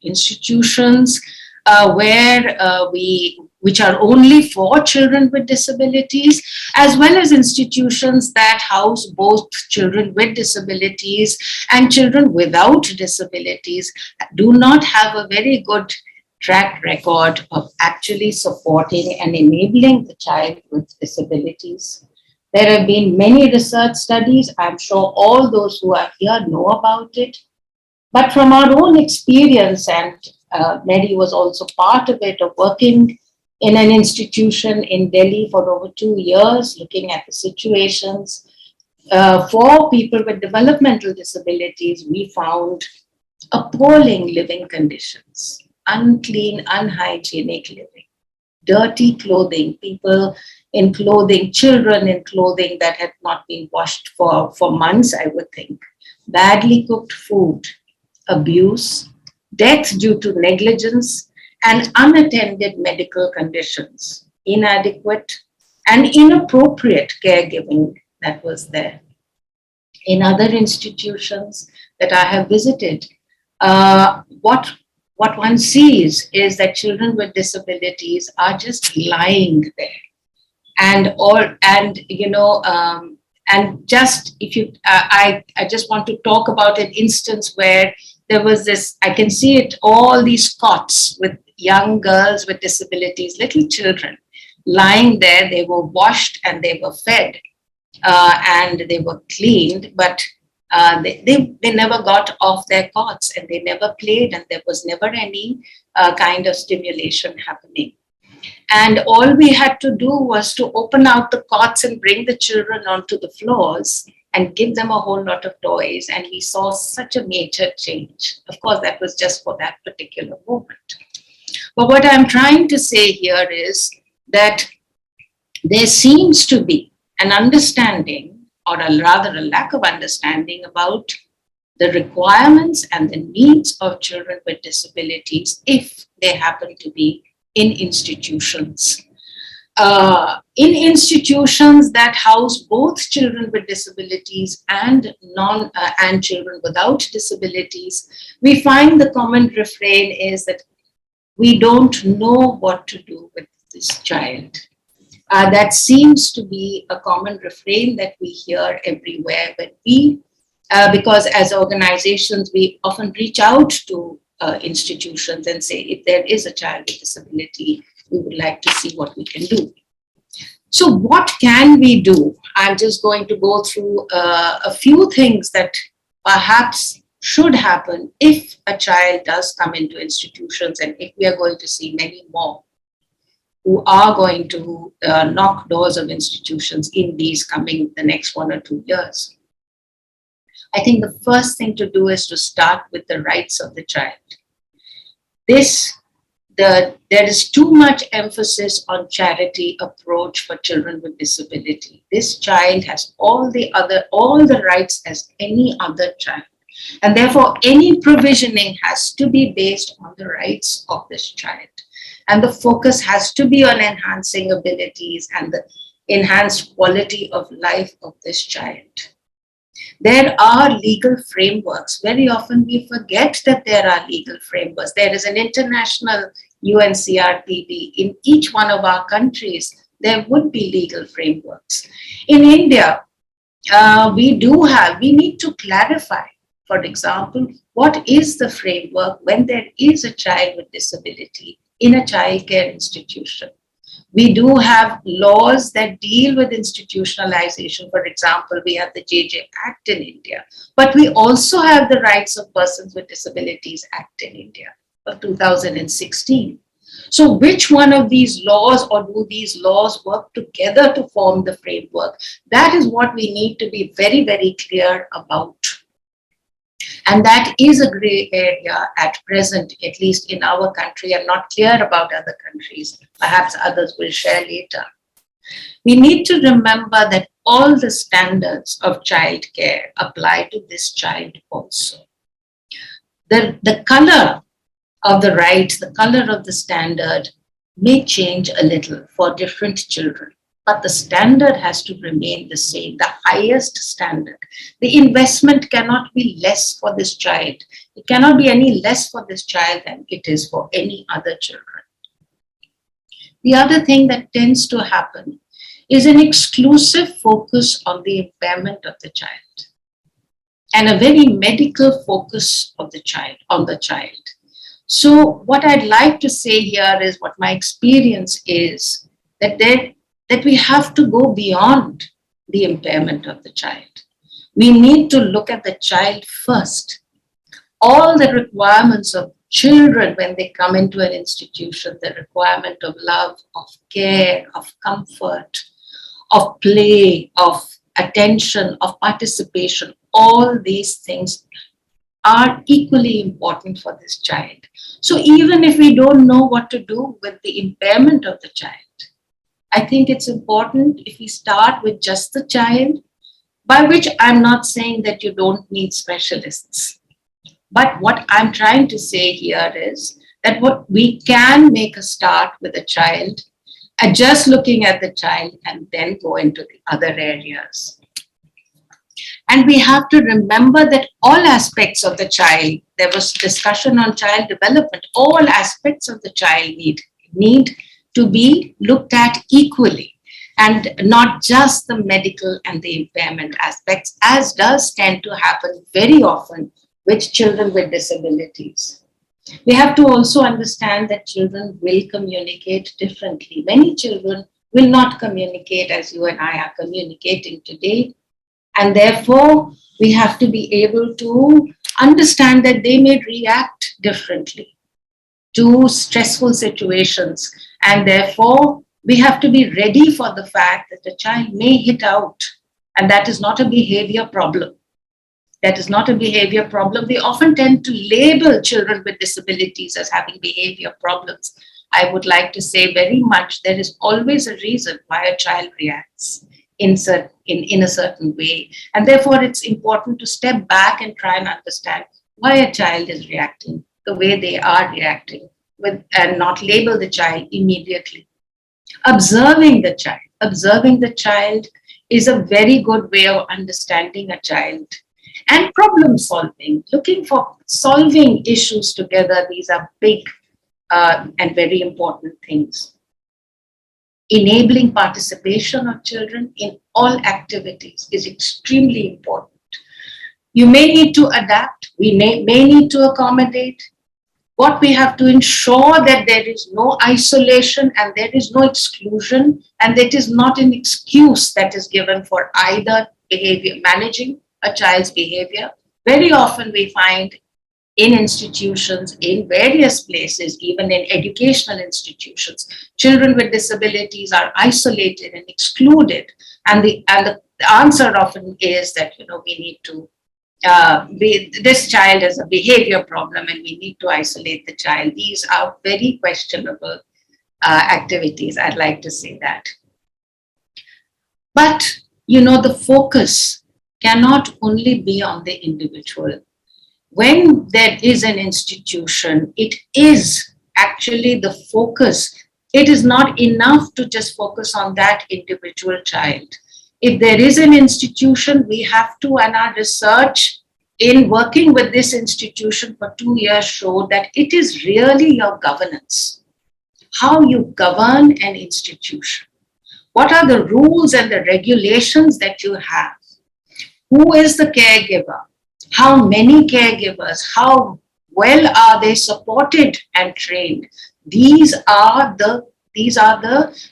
which are only for children with disabilities, as well as institutions that house both children with disabilities and children without disabilities, do not have a very good track record of actually supporting and enabling the child with disabilities. There have been many research studies. I'm sure all those who are here know about it. But from our own experience, and Mary was also part of it, of working in an institution in Delhi for over 2 years, looking at the situations for people with developmental disabilities, we found appalling living conditions, unclean, unhygienic living, dirty clothing, people in clothing, children in clothing that had not been washed for months, I would think, badly cooked food, abuse, death due to negligence, and unattended medical conditions, inadequate and inappropriate caregiving that was there. In other institutions that I have visited, what one sees is that children with disabilities are just lying there. And just if you, I just want to talk about an instance where there was this, I can see it, all these cots with young girls with disabilities, little children lying there. They were washed and they were fed and they were cleaned, but they never got off their cots and they never played, and there was never any kind of stimulation happening. And all we had to do was to open out the cots and bring the children onto the floors and give them a whole lot of toys. And we saw such a major change. Of course, that was just for that particular moment. But what I'm trying to say here is that there seems to be an understanding, or rather a lack of understanding, about the requirements and the needs of children with disabilities if they happen to be in institutions. In institutions that house both children with disabilities and children without disabilities, we find the common refrain is that we don't know what to do with this child. That seems to be a common refrain that we hear everywhere when because as organizations, we often reach out to institutions and say, if there is a child with disability, we would like to see what we can do. So what can we do? I'm just going to go through a few things that perhaps should happen if a child does come into institutions, and if we are going to see many more who are going to knock doors of institutions in the next 1 or 2 years. I think the first thing to do is to start with the rights of the child. There is too much emphasis on charity approach for children with disability. This child has all the rights as any other child. And therefore, any provisioning has to be based on the rights of this child. And the focus has to be on enhancing abilities and the enhanced quality of life of this child. There are legal frameworks. Very often we forget that there are legal frameworks. There is an international UNCRPD in each one of our countries there would be legal frameworks. In India, we need to clarify, for example, what is the framework when there is a child with disability in a childcare institution. We do have laws that deal with institutionalization. For example, we have the JJ Act in India, but we also have the Rights of Persons with Disabilities Act in India of 2016. So which one of these laws, or do these laws work together to form the framework? That is what we need to be very, very clear about. And that is a gray area at present, at least in our country. I'm not clear about other countries. Perhaps others will share later. We need to remember that all the standards of childcare apply to this child also. The color of the rights, the color of the standard may change a little for different children, but the standard has to remain the same, the highest standard. The investment cannot be less for this child. It cannot be any less for this child than it is for any other children. The other thing that tends to happen is an exclusive focus on the impairment of the child and a very medical focus of the child, on the child. So what I'd like to say here is, what my experience is, that we have to go beyond the impairment of the child. We need to look at the child first. All the requirements of children when they come into an institution, the requirement of love, of care, of comfort, of play, of attention, of participation, all these things are equally important for this child. So even if we don't know what to do with the impairment of the child, I think it's important if we start with just the child, by which I'm not saying that you don't need specialists. But what I'm trying to say here is that what we can make a start with a child, and just looking at the child, and then go into the other areas. And we have to remember that all aspects of the child, there was discussion on child development, all aspects of the child need to be looked at equally, and not just the medical and the impairment aspects, as does tend to happen very often with children with disabilities. We have to also understand that children will communicate differently. Many children will not communicate as you and I are communicating today. And therefore, we have to be able to understand that they may react differently to stressful situations. And therefore, we have to be ready for the fact that the child may hit out. And that is not a behavior problem. That is not a behavior problem. We often tend to label children with disabilities as having behavior problems. I would like to say very much there is always a reason why a child reacts in a certain way. And therefore, it's important to step back and try and understand why a child is reacting the way they are reacting, and not label the child immediately. Observing the child is a very good way of understanding a child. And problem solving, looking for solving issues together, these are big and very important things. Enabling participation of children in all activities is extremely important. You may need to adapt, we may need to accommodate. What we have to ensure that there is no isolation and there is no exclusion, and that is not an excuse that is given for either behavior, managing a child's behavior. Very often we find in institutions, in various places, even in educational institutions, children with disabilities are isolated and excluded. And the answer often is that, we need to, this child has a behavior problem and we need to isolate the child. These are very questionable activities, I'd like to say that. But, the focus cannot only be on the individual. When there is an institution, it is actually the focus. It is not enough to just focus on that individual child. If there is an institution, we have to, and our research in working with this institution for 2 years showed that it is really your governance, how you govern an institution, What are the rules and the regulations that you have? Who is the caregiver? How many caregivers? How well are they supported and trained? These are the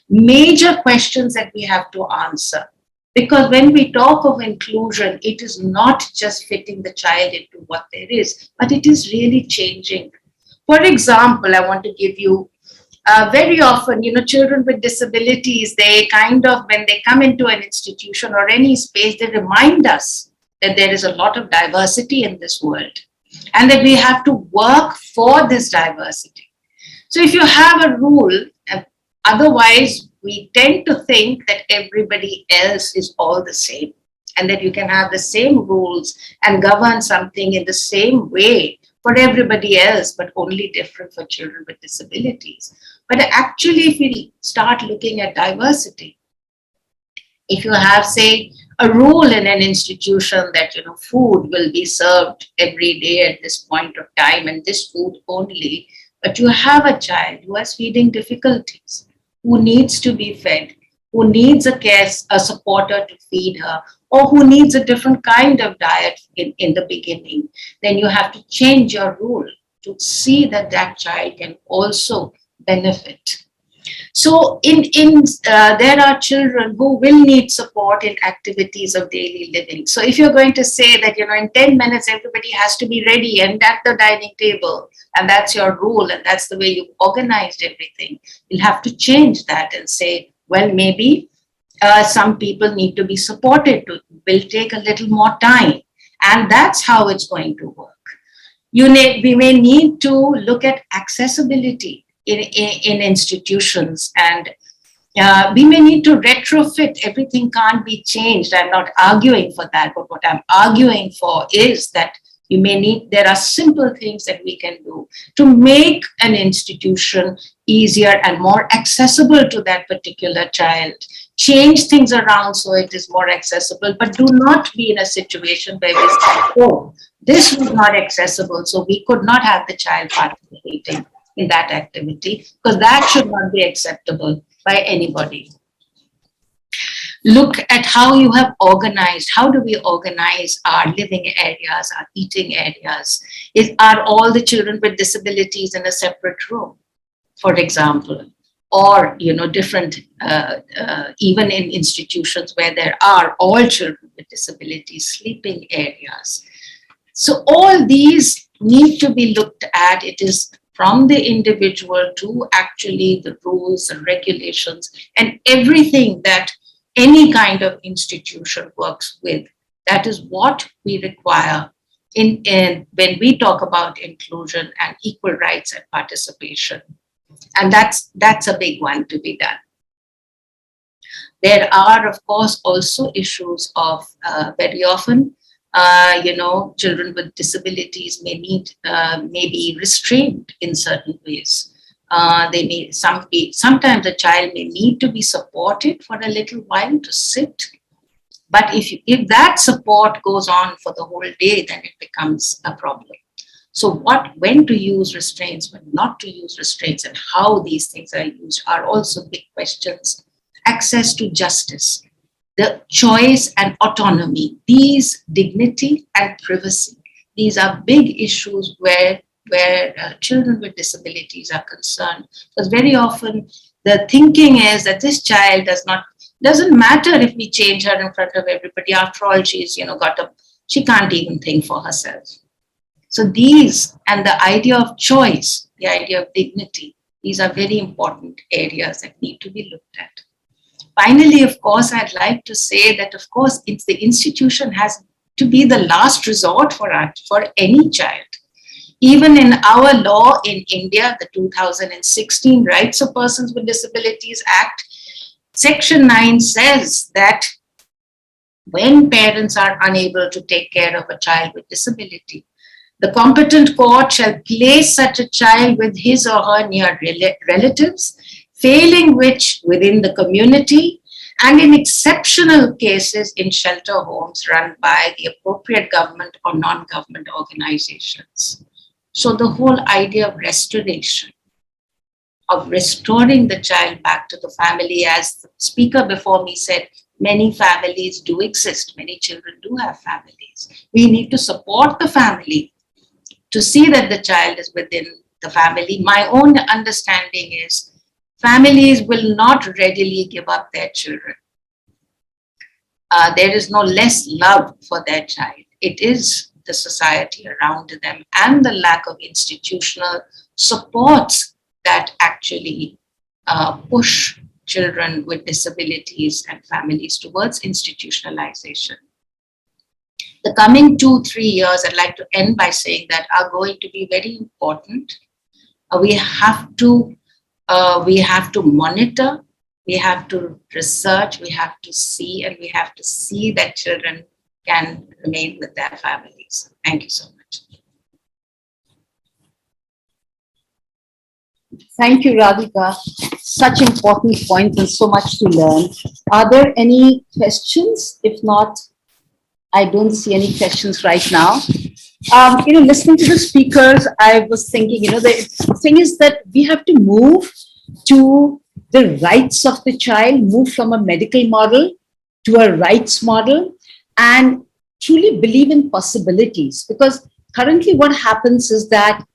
major questions that we have to answer. Because when we talk of inclusion, it is not just fitting the child into what there is, but it is really changing. For example, I want to give you very often, children with disabilities, they kind of, when they come into an institution or any space, they remind us that there is a lot of diversity in this world and that we have to work for this diversity. So if you have a rule, otherwise we tend to think that everybody else is all the same and that you can have the same rules and govern something in the same way for everybody else, but only different for children with disabilities. But actually, if we start looking at diversity, if you have, say, a rule in an institution that, food will be served every day at this point of time and this food only, but you have a child who has feeding difficulties, who needs to be fed, who needs a supporter to feed her, or who needs a different kind of diet in the beginning, then you have to change your rule to see that that child can also benefit. So there are children who will need support in activities of daily living. So if you're going to say that, in 10 minutes, everybody has to be ready and at the dining table, and that's your rule, and that's the way you've organized everything, you'll have to change that and say, well, maybe some people need to be supported. It will take a little more time. And that's how it's going to work. We may need to look at accessibility in institutions, and we may need to retrofit. Everything can't be changed. I'm not arguing for that, but what I'm arguing for is that there are simple things that we can do to make an institution easier and more accessible to that particular child. Change things around so it is more accessible, but do not be in a situation where we say, oh, this was not accessible, so we could not have the child participating in that activity, because that should not be acceptable by anybody. Look at how you have organized. How do we organize our living areas, our eating areas? Are all the children with disabilities in a separate room, for example? Or, different, even in institutions where there are all children with disabilities, sleeping areas. So all these need to be looked at. It is from the individual to actually the rules and regulations and everything that any kind of institution works with. That is what we require in when we talk about inclusion and equal rights and participation. And that's a big one to be done. There are, of course, also issues of very often, children with disabilities may be restrained in certain ways. Sometimes a child may need to be supported for a little while to sit. But if that support goes on for the whole day, then it becomes a problem. So when to use restraints, when not to use restraints, and how these things are used are also big questions. Access to justice, the choice and autonomy, these dignity and privacy, these are big issues where children with disabilities are concerned. Because very often the thinking is that this child doesn't matter if we change her in front of everybody. After all, she's she can't even think for herself. So these and the idea of choice, the idea of dignity, these are very important areas that need to be looked at. Finally, of course, I'd like to say that, of course, the institution has to be the last resort for any child. Even in our law in India, the 2016 Rights of Persons with Disabilities Act, Section 9 says that when parents are unable to take care of a child with disability, the competent court shall place such a child with his or her near relatives, failing which within the community, and in exceptional cases in shelter homes run by the appropriate government or non-government organizations. So the whole idea of restoration of restoring the child back to the family. As the speaker before me said, many families do exist. Many children do have families. We need to support the family to see that the child is within the family. My own understanding is families will not readily give up their children. There is no less love for their child. It is the society around them and the lack of institutional supports that actually push children with disabilities and families towards institutionalization. The coming 2-3 years, I'd like to end by saying that are going to be very important. We have to monitor, we have to research, we have to see, and we have to see that children can remain with their families. Thank you so much. Thank you, Radhika. Such important points and so much to learn. Are there any questions? If not, I don't see any questions right now. Listening to the speakers, I was thinking, the thing is that we have to move to the rights of the child, move from a medical model to a rights model, and truly believe in possibilities. Because currently what happens is that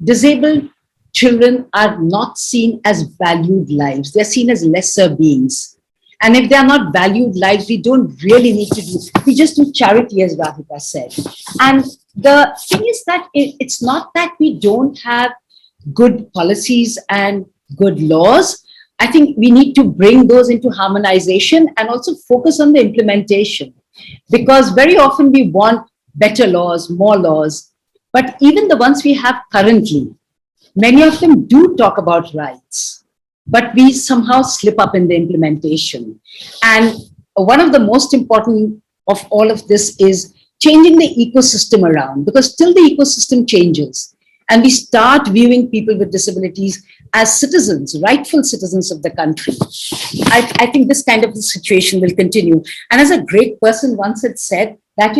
disabled children are not seen as valued lives. They're seen as lesser beings. And if they are not valued lives, we don't really need to do, we just do charity, as Radhika said. And the thing is that it's not that we don't have good policies and good laws. I think we need to bring those into harmonization and also focus on the implementation. Because very often we want better laws, more laws, but even the ones we have currently, many of them do talk about rights, but we somehow slip up in the implementation. And one of the most important of all of this is changing the ecosystem around, because still the ecosystem changes. And we start viewing people with disabilities as citizens, rightful citizens of the country. I think this kind of situation will continue. And as a great person once had said that,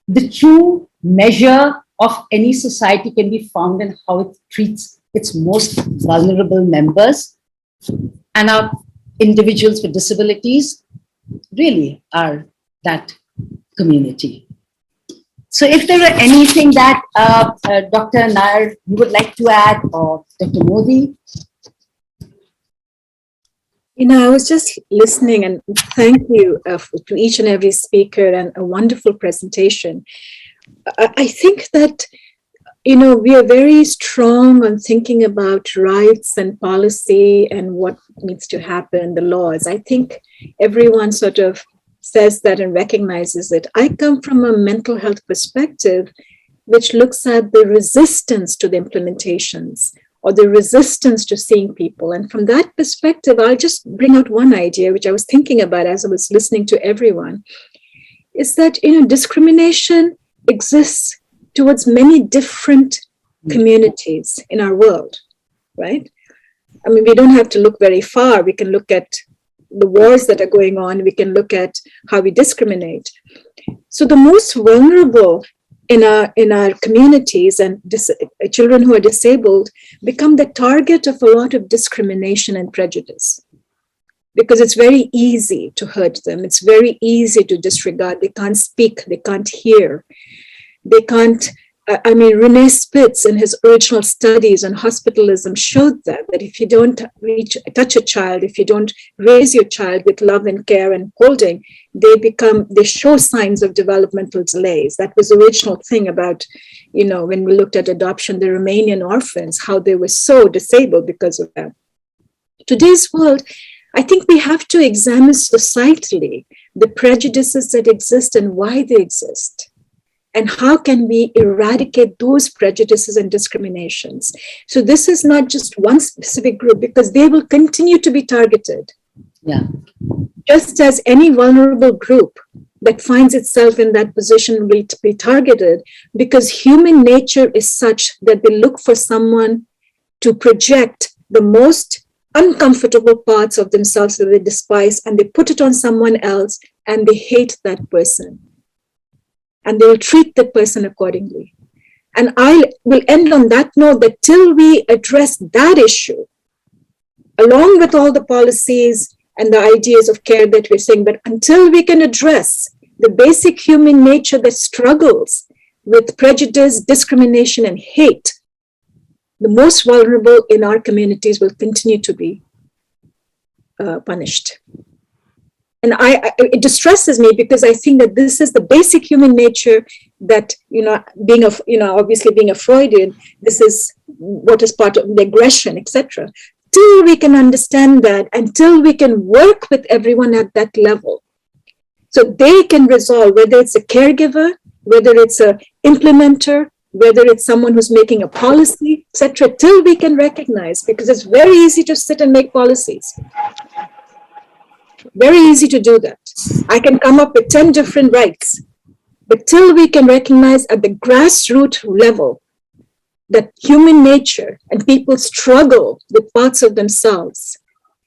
the true measure of any society can be found in how it treats its most vulnerable members. And our individuals with disabilities really are that community. So if there are anything that Dr. Nair, you would like to add, or Dr. Modi? I was just listening, and thank you to each and every speaker, and a wonderful presentation. I think that, we are very strong on thinking about rights and policy and what needs to happen, the laws. I think everyone sort of says that and recognizes it. I come from a mental health perspective, which looks at the resistance to the implementations or the resistance to seeing people. And from that perspective, I'll just bring out one idea, which I was thinking about as I was listening to everyone, is that, discrimination exists towards many different communities in our world, right? I mean, we don't have to look very far. We can look at the wars that are going on. We can look at how we discriminate. So the most vulnerable in our communities and children who are disabled become the target of a lot of discrimination and prejudice, because it's very easy to hurt them. It's very easy to disregard. They can't speak. They can't hear. They can't. Renee Spitz in his original studies on hospitalism showed that if you don't touch a child, if you don't raise your child with love and care and holding, they show signs of developmental delays. That was the original thing about, when we looked at adoption, the Romanian orphans, how they were so disabled because of that. Today's world, I think we have to examine societally the prejudices that exist and why they exist. And how can we eradicate those prejudices and discriminations? So this is not just one specific group, because they will continue to be targeted. Yeah. Just as any vulnerable group that finds itself in that position will be targeted, because human nature is such that they look for someone to project the most uncomfortable parts of themselves that they despise, and they put it on someone else, and they hate that person. And they will treat the person accordingly. And I will end on that note that till we address that issue, along with all the policies and the ideas of care that we're saying, but until we can address the basic human nature that struggles with prejudice, discrimination, and hate, the most vulnerable in our communities will continue to be punished. And it distresses me because I think that this is the basic human nature that, obviously being a Freudian, this is what is part of the aggression, etc. Till we can understand that, until we can work with everyone at that level, so they can resolve whether it's a caregiver, whether it's a implementer, whether it's someone who's making a policy, etc., till we can recognize, because it's very easy to sit and make policies. Very easy to do that. I can come up with 10 different rights, but till we can recognize at the grassroots level that human nature and people struggle with parts of themselves,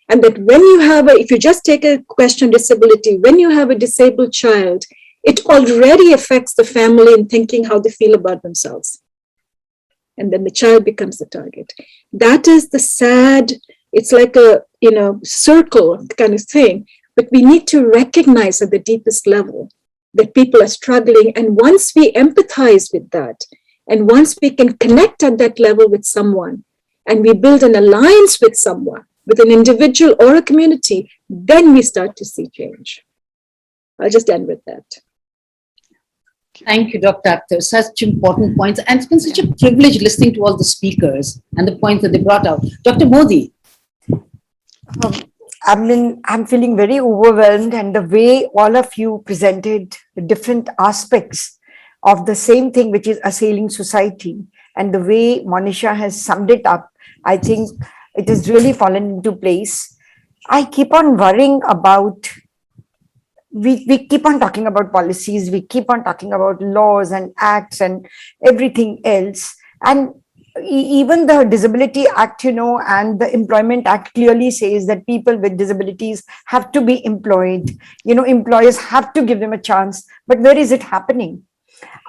and that when you have if you just take a question disability, when you have a disabled child, it already affects the family in thinking how they feel about themselves. And then the child becomes the target. That is the sad, it's like a, circle kind of thing. But we need to recognize at the deepest level that people are struggling. And once we empathize with that, and once we can connect at that level with someone, and we build an alliance with someone, with an individual or a community, then we start to see change. I'll just end with that. Thank you, Dr. Akhtar. Such important points. And it's been such a privilege listening to all the speakers and the points that they brought out. Dr. Modi. I'm feeling very overwhelmed, and the way all of you presented the different aspects of the same thing, which is assailing society, and the way Monisha has summed it up, I think it has really fallen into place. I keep on worrying about, we keep on talking about policies, we keep on talking about laws and acts and everything else. And even the Disability Act, and the Employment Act clearly says that people with disabilities have to be employed. Employers have to give them a chance. But where is it happening?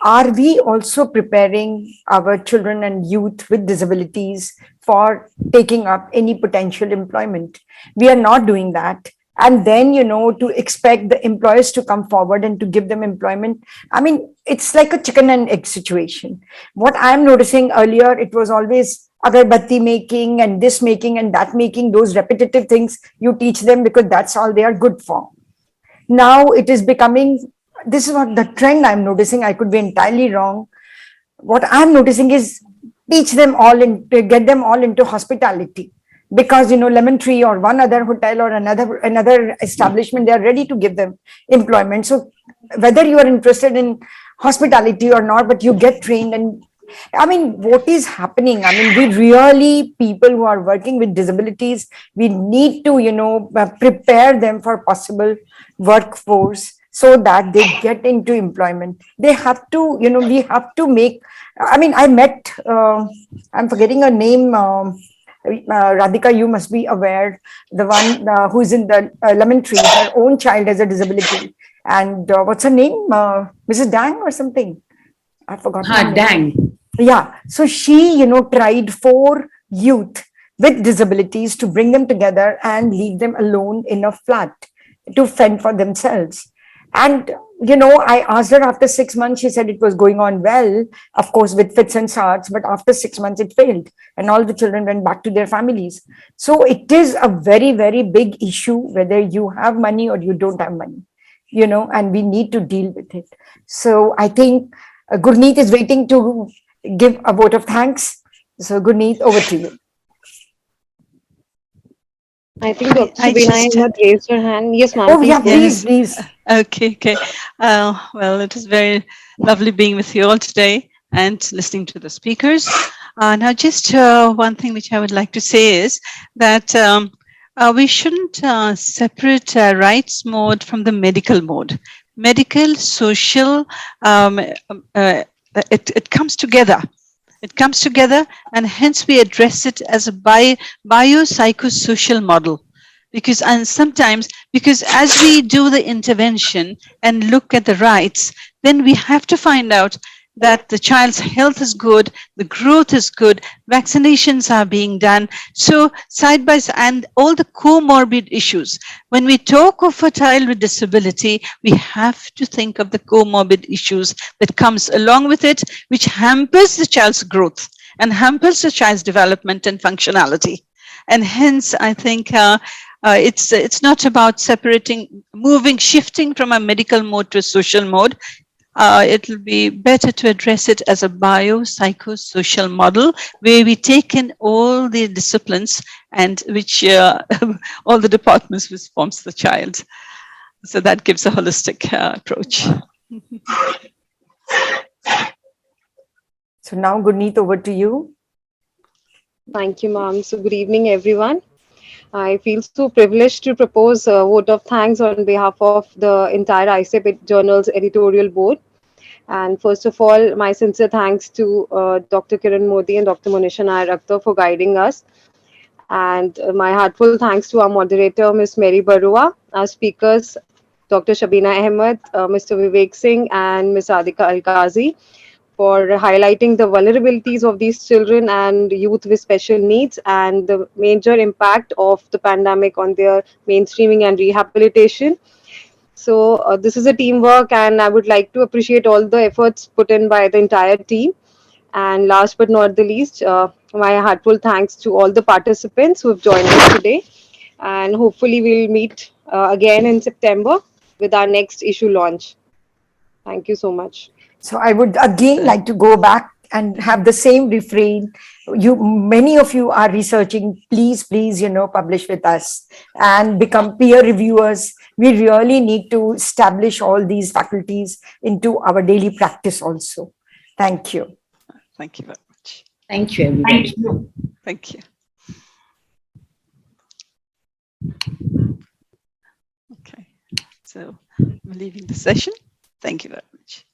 Are we also preparing our children and youth with disabilities for taking up any potential employment? We are not doing that. And then, to expect the employers to come forward and to give them employment. I mean, it's like a chicken and egg situation. What I'm noticing earlier, it was always agarbatti making and this making and that making, those repetitive things you teach them because that's all they are good for. Now it is becoming, this is what the trend I'm noticing. I could be entirely wrong. What I'm noticing is teach them all and get them all into hospitality. Because Lemon Tree or one other hotel or another establishment, they are ready to give them employment. So whether you are interested in hospitality or not, but you get trained. And I mean, what is happening? I mean, we really, people who are working with disabilities, we need to prepare them for possible workforce so that they get into employment. They have to, we have to make. I mean, I met, I'm forgetting her name. Radhika, you must be aware, the one who's in the Lemon Tree, her own child has a disability. And what's her name? Mrs. Dang or something? I forgot. Dang. Yeah. So she, tried 4 youth with disabilities to bring them together and leave them alone in a flat to fend for themselves. And, I asked her after 6 months, she said it was going on well, of course, with fits and starts, but after 6 months it failed and all the children went back to their families. So it is a very, very big issue, whether you have money or you don't have money, and we need to deal with it. So I think Gurneet is waiting to give a vote of thanks. So Gurneet, over to you. I think Dr. Sabina had raised her hand. Yes, ma'am. Oh, yeah, please. Okay. Well, it is very lovely being with you all today and listening to the speakers. Now, just one thing which I would like to say is that we shouldn't separate rights mode from the medical mode. Medical, social, it comes together. It comes together, and hence we address it as a biopsychosocial model. Because as we do the intervention and look at the rights, then we have to find out that the child's health is good, the growth is good, vaccinations are being done. So side by side, and all the comorbid issues. When we talk of a child with disability, we have to think of the comorbid issues that comes along with it, which hampers the child's growth and hampers the child's development and functionality. And hence, I think it's not about separating, shifting from a medical mode to a social mode. It will be better to address it as a biopsychosocial model where we take in all the disciplines and which all the departments which forms the child. So that gives a holistic approach. So now, Gurneet, over to you. Thank you, ma'am. So good evening, everyone. I feel so privileged to propose a vote of thanks on behalf of the entire ICB Journal's editorial board. And first of all, my sincere thanks to Dr. Kiran Modi and Dr. Monisha Nair for guiding us. And my heartfelt thanks to our moderator, Ms. Mary Barua, our speakers, Dr. Shabina Ahmed, Mr. Vivek Singh, and Ms. Adhika Alkazi, for highlighting the vulnerabilities of these children and youth with special needs and the major impact of the pandemic on their mainstreaming and rehabilitation. So this is a teamwork, and I would like to appreciate all the efforts put in by the entire team. And last but not the least, my heartfelt thanks to all the participants who have joined us today. And hopefully we'll meet again in September with our next issue launch. Thank you so much. So I would again like to go back and have the same refrain. Many of you are researching. Please, publish with us and become peer reviewers. We really need to establish all these faculties into our daily practice also. Thank you. Thank you very much. Thank you, everybody. Thank you. Thank you. Okay, so we're leaving the session. Thank you very much.